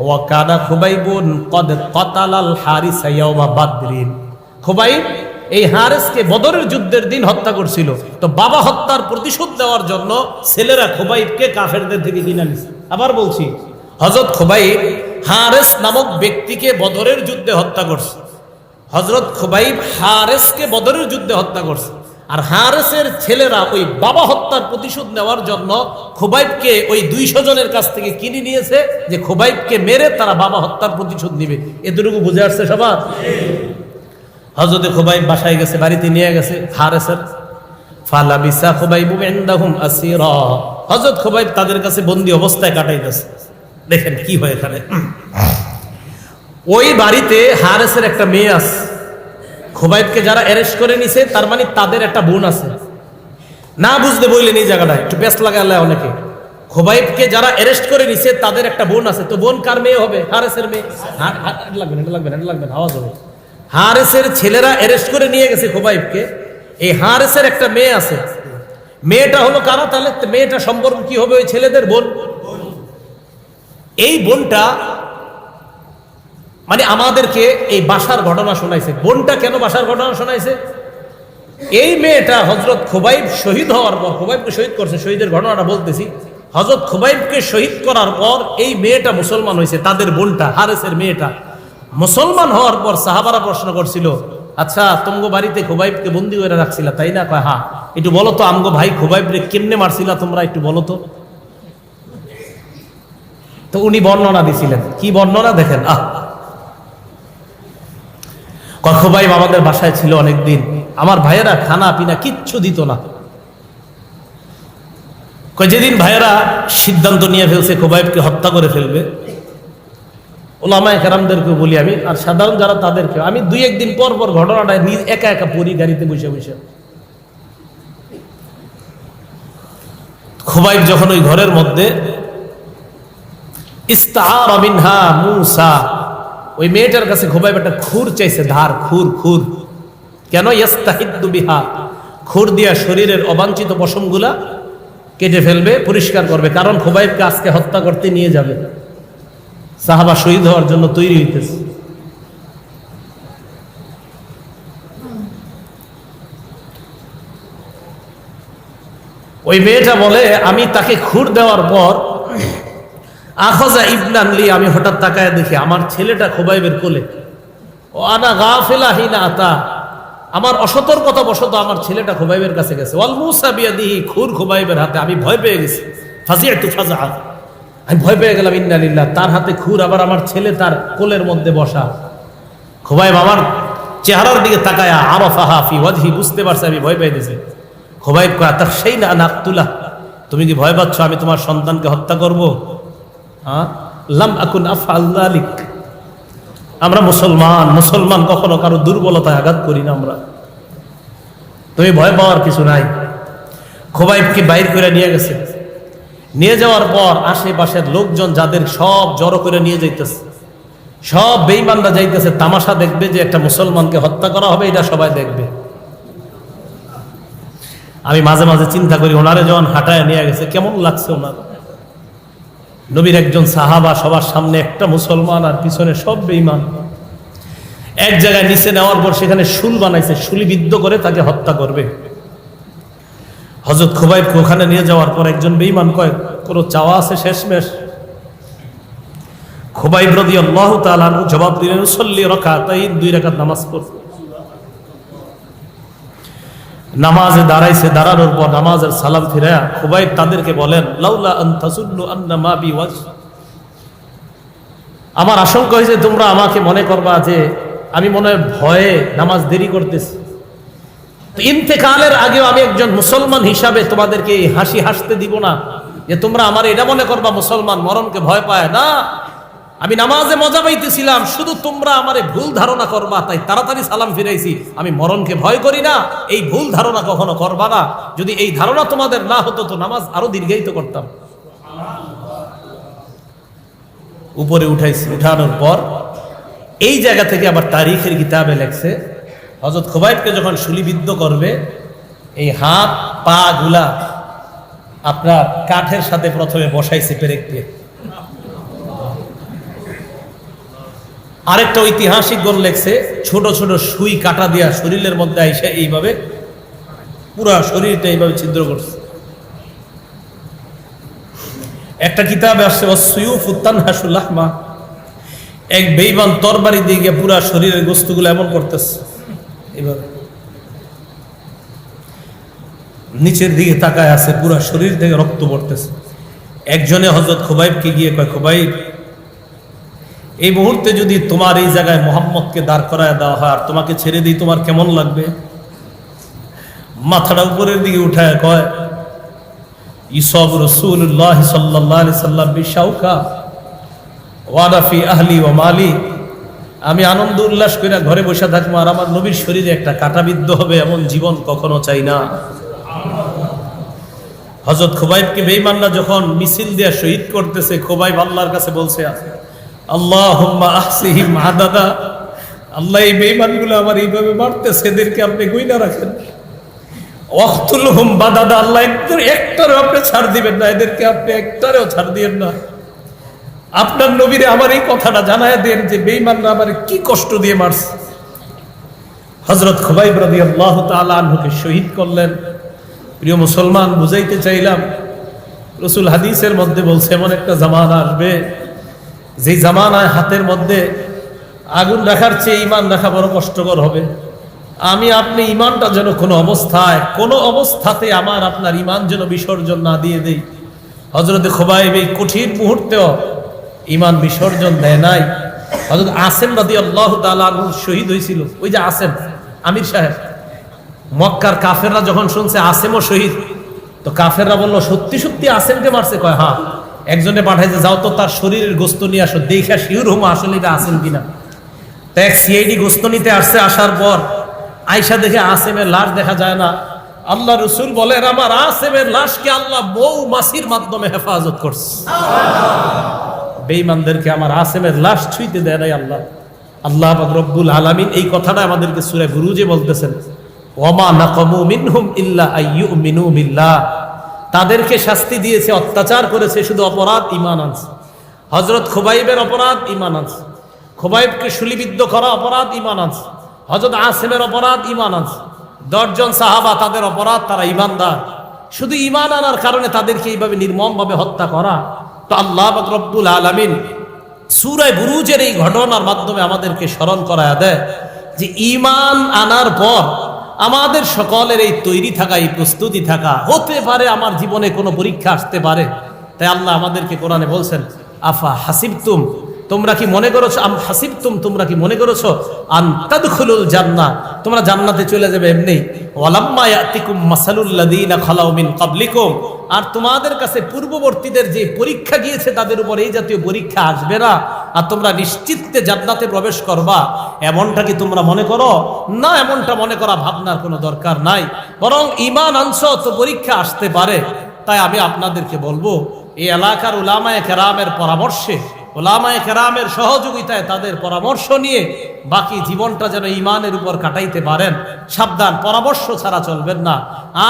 ওয়া কানা খুবাইবুন কদ কাতালাল হারিসা ইয়াওমা বাদরিন। খুবাইব এই হারেসকে বদরের যুদ্ধের দিন হত্যা করছিল, তো বাবা হত্যার প্রতিশোধ দেওয়ার জন্য ছেলেরা খুবাইবকে কাফেরদের থেকে কিনে নিছে। আবার বলছি, হযরত খুবাইব হারেস নামক ব্যক্তিকে বদরের যুদ্ধে হত্যা করছে। হযরত খুবাইব হারেসকে বদরের যুদ্ধে হত্যা করছে, আর হারেসের ছেলেরা ওই বাবা হত্যার প্রতিশোধ নেওয়ার জন্য খুবাইবকে ওই 200 জনের কাছ থেকে কিনে নিয়েছে, যে খুবাইবকে মেরে তারা বাবা হত্যার প্রতিশোধ নিবে। এতটুকু বুঝে আসছে সবার? হযরতে খুবাইব বাসায় গেছে, বাড়িতে নিয়ে গেছে হারেসের। ফালাবিসা খুবাইবু ইনদাহুম আসীরা। হযরত খুবাইব তাদের কাছে বন্দী অবস্থায় কাটাইতেছে। দেখেন কি হয় এখানে। ওই বাড়িতে হারেসের একটা মেয়ে আছে। খুবাইবকে যারা অ্যারেস্ট করে নিছে তার মানে তাদের একটা বোন আছে। না বুঝতে বললেন এই জায়গাটায় একটু ব্যস্ত লাগালে অনেকে। খুবাইবকে যারা অ্যারেস্ট করে নিছে তাদের একটা বোন আছে, তো বোন কার মেয়ে হবে? হারেসের মেয়ে। লাগবেন আওয়াজ হবে। হারেসের ছেলেরা অ্যারেস্ট করে নিয়ে গেছে খুবাইবকে। এই হারেসের একটা মেয়ে আছে, মেয়েটা হলো কারা? তাহলে মেয়েটা সম্পর্ক কি হবে? ওই ছেলেদের বোন। এই বোনটা মানে আমাদেরকে এই বাসার ঘটনা শোনাইছে। বোনটা কেন বাসার ঘটনা শোনাইছে? এই মেয়েটা হযরত খুবাইব শহীদ হওয়ার পর, খুবাইবকে শহীদ করছে, শহীদের ঘটনাটা বলতেছি। হযরত খুবাইবকে শহীদ করার পর এই মেয়েটা মুসলমান হয়েছে, তাদের বোনটা হারেসের মেয়েটা মুসলমান হওয়ার পর সাহাবারা প্রশ্ন করছিল, আচ্ছা তোমগো বাড়িতে খুবাইবকে বন্দী করে রাখছিলা তাই না? কয় হ্যাঁ। একটু বলো তো আমগো ভাই খুবাইবরে কেমনে মারছিলা তোমরা, একটু বলো তো। তো উনি বর্ণনা দিছিলেন। কি বর্ণনা দেখেন। খুবাইব আমাদের বাসায় ছিল অনেকদিন, আমার ভাইয়েরা খানা পিনা কিচ্ছু দিত না। যেদিন ভাইয়েরা সিদ্ধান্ত নিয়ে ফেলছে খুবাইবকে হত্যা করে ফেলবে, ওলামায়ে কেরামদেরকে বলি আমি, আর সাধারণ যারা তাদেরকে আমি 2-1 দিন পর পর ঘটনাটা একা একা পড়ি গাড়িতে বসে বসে। খুবাইব যখন ওই ঘরের মধ্যে ইস্তাআরা মিনহা মূসা, ওই মেয়েটার কাছে খুবাইব একটা খুর চাইছে, ধার খুর। কেন? ইস্তাহিদ্দু বিহা, খুর দিয়া শরীরের অবাঞ্ছিত পশমগুলা কেটে ফেলবে, পরিষ্কার করবে, কারণ খুবাইবকে আজকে হত্যা করতে নিয়ে যাবে। সাহাবা শহীদ হওয়ার জন্য তৈরি হইতেছে। ওই মেয়েটা বলে, আমি তাকে খুর দেওয়ার পর আখাযা ইবনান লি, আমি হঠাৎ তাকায় দেখি আমার ছেলেটা খুবাইবের কোলে। ও আনা গাফিলা হিনা আতা, আমার অসতর্কতা বশত আমার ছেলেটা খুবাইবের কাছে গেছে। ওয়াল মূসা বিয়াদিহি, খুর খুবাইবের হাতে। আমি ভয় পেয়ে গেছি। ফাজিআতু ফাজআ, আমি ভয় পেয়ে গেলাম। ইন্না লিল্লাহ, তার হাতে খুর, আবার আমার ছেলে তার কোলের মধ্যে বসা। খুবাইব আমার চেহারার দিকে তাকায়া আরাফাহা ফি ওয়াজহি, বুঝতে পারছে আমি ভয় পেয়ে গেছি। খুবাইব কয় তাখশাইনা আন আকতুলা, তুমি কি ভয় পাচ্ছ আমি তোমার সন্তানকে হত্যা করব? লাম আকুন আফআল যালিক, আমরা মুসলমান কখনো কারো দুর্বলতায় আঘাত করি না আমরা, তুমি ভয় পাওয়ার কিছু নাই। খুবাইবকে বাইর করে নিয়ে গেছে। নিয়ে যাওয়ার পর আশেপাশের লোকজন যাদের সব জড়ো করে নিয়ে যাইতেছে, সব বেঈমানরা যাইতেছে তামাশা দেখবে যে একটা মুসলমানকে হত্যা করা হবে, এটা সবাই দেখবে। আমি মাঝে মাঝে চিন্তা করি, ওনারে যখন হাঁটায় নিয়ে গেছে কেমন লাগছে ওনার। নবীর একজন সাহাবা, সবার সামনে একটা মুসলমান আর পিছনে সব বেঈমান। এক জায়গায় নিচে নেওয়ার পর সেখানে শুল বানাইছে, শুলিবিদ্ধ করে তাকে হত্যা করবে। হযরত খুবাইবকে ওখানে নিয়ে যাওয়ার পর একজন বেঈমান কয়, কোনো চাওয়া আছে শেষমেশ? খুবাইব রাদিয়াল্লাহু তাআলা আনহু জবাব দিলেন, উসাল্লি রাকাতাইন, 2 রাকাত নামাজ পড়। নামাজে দাঁড়াইছে, দাঁড়ানোর পর নামাজের সালাম ফিরায়া খুবাইব তাদেরকে বলেন, লাউলা আন তাসুন্নু আন্না মা বি ওয়াজ, আমার আশঙ্কা হয়েছে তোমরা আমাকে মনে করবা যে আমি মনে হয় ভয়ে নামাজ দেরি করতেছি। তো ইন্তেকালের আগেও আমি একজন মুসলমান হিসাবে তোমাদেরকে হাসি হাসতে দিব না, যে তোমরা আমার এটা মনে করবা মুসলমান মরণকে ভয় পায় না। আমি নামাজে মজা পাইতেছিলাম, শুধু তোমরা আমারে ভুল ধারণা করবা, তাই তাড়াতাড়ি সালাম ফিরাইছি। আমি মরণকে ভয় করি না, এই ভুল ধারণা কখনো করবা না। যদি এই ধারণা তোমাদের না হতো তো নামাজ আরো দীর্ঘায়িত করতাম। উপরে উঠাইছে। উঠানোর পর এই জায়গা থেকে আবার তারিখের কিতাবে লেখছে হযরত খুবাইবকে যখন শুলিবিদ্ধ করবে এই হাত পা গুলা আপনার কাঠের সাথে প্রথমে বসাইছে পেরেক দিয়ে। আরেকটা ঐতিহাসিক গণ লেখছে ছোট ছোট সুই কাটা দিয়া শরীরের মধ্যে আইসা এইভাবে পুরা শরীরটা এইভাবে ছিদ্র করছে। একটা কিতাবে আসছে ওয়াসসুয়ুফু তানহাসুল লাহমা, এক বেঈমান তরবারি দিয়ে গিয়ে পুরা শরীরের গোস্তগুলো এমন করতেছে এইভাবে, নিচের দিকে তাকায় আছে, পুরা শরীর থেকে রক্ত পড়তেছে। একজনে হযরত খুবাইবকে গিয়ে কয়, খুবাইব এই মুহূর্তে যদি তোমার এই জায়গায় মুহাম্মদকে দাঁড় করায় দেওয়া হয় আর তোমাকে ছেড়ে দিই তোমার কেমন লাগবে? মাথাটা উপরের দিকে উঠায় কয়, ইসব রাসূলুল্লাহ সাল্লাল্লাহু আলাইহি সাল্লাম বিশাউকা ওয়া ফি আহলি ওয়া মালি, আমি আনন্দ উল্লাস করে ঘরে বসে থাকবো আর আমার নবীর শরীরে একটা কাঁটাবিদ্ধ হবে এমন জীবন কখনো চাই না। হযরত খুবাইবকে বেঈমানরা যখন মিছিল দিয়ে শহীদ করতেছে, খুবাইব আল্লাহর কাছে বলছে, আল্লাহুম্মা আহসিহিম আদাদা, আল্লাহ এই বেঈমানগুলো আমার এইভাবে মারতেছে, এদেরকে আপনি গুইনা রাখেন। ওয়াকতুলহুম বাদাদা, আল্লাহ একটারও আপনি ছাড় দিবেন না, এদেরকে আপনি একটারও ছাড় দিবেন না। আপনার নবীরে আমার এই কথাটা জানায় দেন যে বেঈমানরা আমার কি কষ্ট দিয়ে মারছে। হযরত খুবাইব রাদিয়াল্লাহু তাআলা আনহুকে শহীদ করলেন। প্রিয় মুসলমান, বুঝাইতে চাইলাম রাসূল হাদিসের মধ্যে বলছে এমন একটা জামানা আসবে যে জামানায় হাতের মধ্যে আগুন রাখার চেয়ে ঈমান রাখা বড় কষ্টকর হবে। আমি আপনি ঈমানটা যেন কোনো অবস্থাতে আমার আপনার ঈমান যেন বিসর্জন না দিয়ে দেই। হযরত খুবাইব এই কঠিন মুহূর্তেও ঈমান বিসর্জন দেয় নাই। হযরত আসেম রাদিয়াল্লাহু তাআলা আনহু শহীদ হয়েছিল। ওই যে আসেম আমির সাহেব, মক্কার কাফেররা যখন শুনছে আসেমও শহীদ, তো কাফেররা বলল সত্যি সত্যি আসেমকে মারছে? কয় হ্যাঁ। একজনে পাঠাইছে, যাও তো তার শরীরের গোস্ত নিয়ে আসো, দেখা শিওর হুম আসলে এটা আসেম কিনা। তো এক সিআইডি গোস্ত নিতে আসছে, আসার পর আয়সা দেখে আসেমের লাশ দেখা যায় না। আল্লাহ রসুল বলেন, আমার আসেমের লাশকে আল্লাহ মৌমাছির মাধ্যমে হেফাজত করছে। বেঈমানদেরকে আমার আসেমের লাশ ছুঁইতে দেয় নাই আল্লাহ। আল্লাহ পাক রব্বুল আলামিন এই কথাটা আমাদেরকে সূরা বুরুজে বলতেছেন, ওয়ামা নাকামু মিনহুম ইল্লা আইয়ুমিনু বিল্লাহ, তাদেরকে শাস্তি দিয়েছে, অত্যাচার করেছে, শুধু অপরাধ ঈমান আনছে। হযরত খুবাইবের অপরাধ ঈমান আনছে, খুবাইবকে শুলিবিদ্ধ করা অপরাধ ঈমান আনছে, হযরত আসেমের অপরাধ ঈমান আনছে। 10 জন সাহাবা তাদের অপরাধ, তারা ঈমানদার, শুধু ঈমান আনার কারণে তাদেরকে এইভাবে নির্মমভাবে হত্যা করা। তো আল্লাহ পাক রব্বুল আলামিন সূরা বুরুজের এই ঘটনার মাধ্যমে আমাদেরকে স্মরণ করায়া দেয় যে ঈমান আনার পর আমাদের সকলের এই তৈরি থাকা, এই প্রস্তুতি থাকা। হতে পারে আমার জীবনে কোনো পরীক্ষা আসতে পারে, তাই আল্লাহ আমাদেরকে কোরআনে বলছেন, আফা হাসিবতুম, তোমরা কি মনে করেছো, আম হাসিবতুম, তোমরা কি মনে করেছো, আন তাদখুলুল জান্নাহ, তোমরা জান্নাতে চলে যাবে এমনি। ওয়ালাম্মা ইয়াতিকুম মাসালুল লাযীনা খালাউ মিন ক্বাবলিকুম, আর তোমাদের কাছে পূর্ববর্তীদের যে পরীক্ষা গিয়েছে তাদের উপর এই জাতীয় পরীক্ষা আসবে না, আর তোমরা নিশ্চিন্তে জান্নাতে প্রবেশ করবা, এমনটা কি তোমরা মনে করো? না, এমনটা মনে করা ভাবনার কোনো দরকার নাই। বরং ঈমান আনছো তো পরীক্ষা আসতে পারে। তাই আমি আপনাদেরকে বলবো, এই এলাকার উলামায়ে কেরামের পরামর্শে, উলামায়ে কেরামের সহযোগিতায়, তাদের পরামর্শ নিয়ে বাকি জীবনটা যেন ঈমানের উপর কাটাইতে পারেন। সাবধান, পরামর্শ ছাড়া চলবেন না,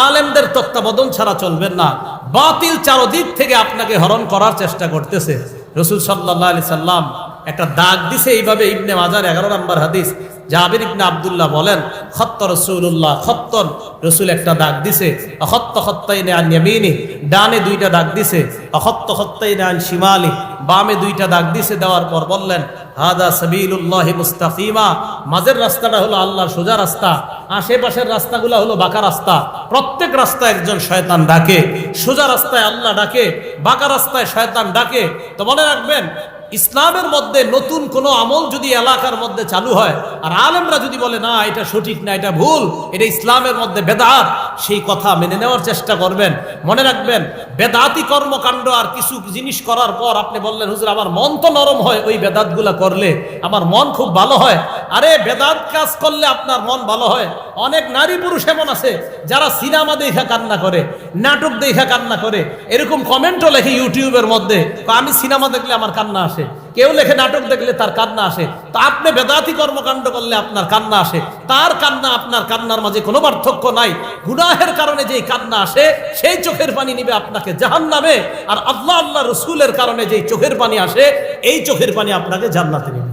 আলেমদের তত্ত্বাবধান ছাড়া চলবেন না। বাতিল চারদিক থেকে আপনাকে হরণ করার চেষ্টা করতেছে। রাসূল সাল্লাল্লাহু আলাইহি সাল্লাম একটা দাগ দিছে এইভাবে, ইবনে মাজার 11 নম্বর হাদিস, জাবির ইবনে আব্দুল্লাহ বলেন, খত্ত রাসূলুল্লাহ খত্তন, রাসূল একটা দাগ দিছে, খত্ত খত্তাইনে আন ইয়ামিনি, ডানে 2টা দাগ দিছে, খত্ত খত্তাইনে আন শিমালি, বামে 2টা দাগ দিছে। দেওয়ার পর বললেন, হাদা সাবিলুল্লাহি মুস্তাকিমা, মাঝের রাস্তাটা হলো আল্লাহর সোজা রাস্তা, আশেপাশের রাস্তাগুলো হলো বাঁকা রাস্তা। প্রত্যেক রাস্তায় একজন শয়তান ডাকে, সোজা রাস্তায় আল্লাহ ডাকে, বাঁকা রাস্তায় শয়তান ডাকে। তো মনে রাখবেন, ইসলামের মধ্যে নতুন কোনো আমল যদি এলাকার মধ্যে চালু হয় আর আলেমরা যদি বলে না এটা সঠিক না, এটা ভুল, এটা ইসলামের মধ্যে বেদাত, সেই কথা মেনে নেওয়ার চেষ্টা করবেন। মনে রাখবেন, বেদাতি কর্মকাণ্ড আর কিছু জিনিস করার পর আপনি বললেন, হুজুর আমার মন তো নরম হয় ওই বেদাতগুলা করলে, আমার মন খুব ভালো হয়। আরে বেদাত কাজ করলে আপনার মন ভালো হয়। অনেক নারী পুরুষ এমন আছে যারা সিনেমা দেখা কান্না করে, নাটক দেখা কান্না করে, এরকম কমেন্টও লেখে ইউটিউবের মধ্যে, আমি সিনেমা দেখলে আমার কান্না আসে। কেউ লেখে নাটক দেখলে তার কান্না আসে, তা আপনি বেদাতি কর্মকাণ্ড করলে আপনার কান্না আসে, তার কান্না আপনার কান্নার মাঝে কোনো পার্থক্য নাই। গুনাহের কারণে যেই কান্না আসে সেই চোখের পানি নিবে আপনাকে জাহান্নামে, আর আল্লাহ আল্লাহ রসুলের কারণে যেই চোখের পানি আসে এই চোখের পানি আপনাকে জান্নাতে নিবে।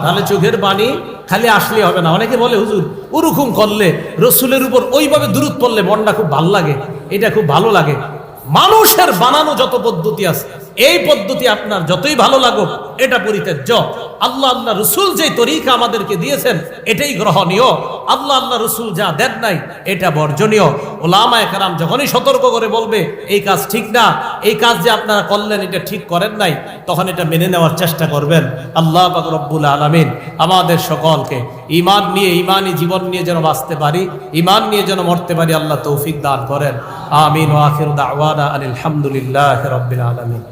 তাহলে চোখের পানি খালি আসলে হবে না। অনেকে বলে হুজুর ওরকম করলে, রসুলের উপর ওইভাবে দুরূদ পড়লে মনটা খুব ভালো লাগে, এটা খুব ভালো লাগে। মানুষের বানানো যত পদ্ধতি আছে, এই পদ্ধতি আপনার যতই ভালো লাগুক এটা পরিত্যাজ্য। আল্লাহ আল্লাহ রসুল যে তরিকা আমাদেরকে দিয়েছেন এটাই গ্রহণীয়। আল্লাহ আল্লাহ রসুল যা দেন নাই এটা বর্জনীয়। ওলামায়ে কেরাম যখনই সতর্ক করে বলবে এই কাজ ঠিক না, এই কাজ যে আপনারা করলেন এটা ঠিক করেন নাই, তখন এটা মেনে নেওয়ার চেষ্টা করবেন। আল্লাহ পাক রব্বুল আলামিন আমাদের সকলকে ঈমান নিয়ে, ঈমানি জীবন নিয়ে যেন বাঁচতে পারি, ঈমান নিয়ে যেন মরতে পারি, আল্লাহ তৌফিক দান করেন। আমিন ওয়া আখিরু দাওয়ানা আলহামদুলিল্লাহি রাব্বিল আলামিন।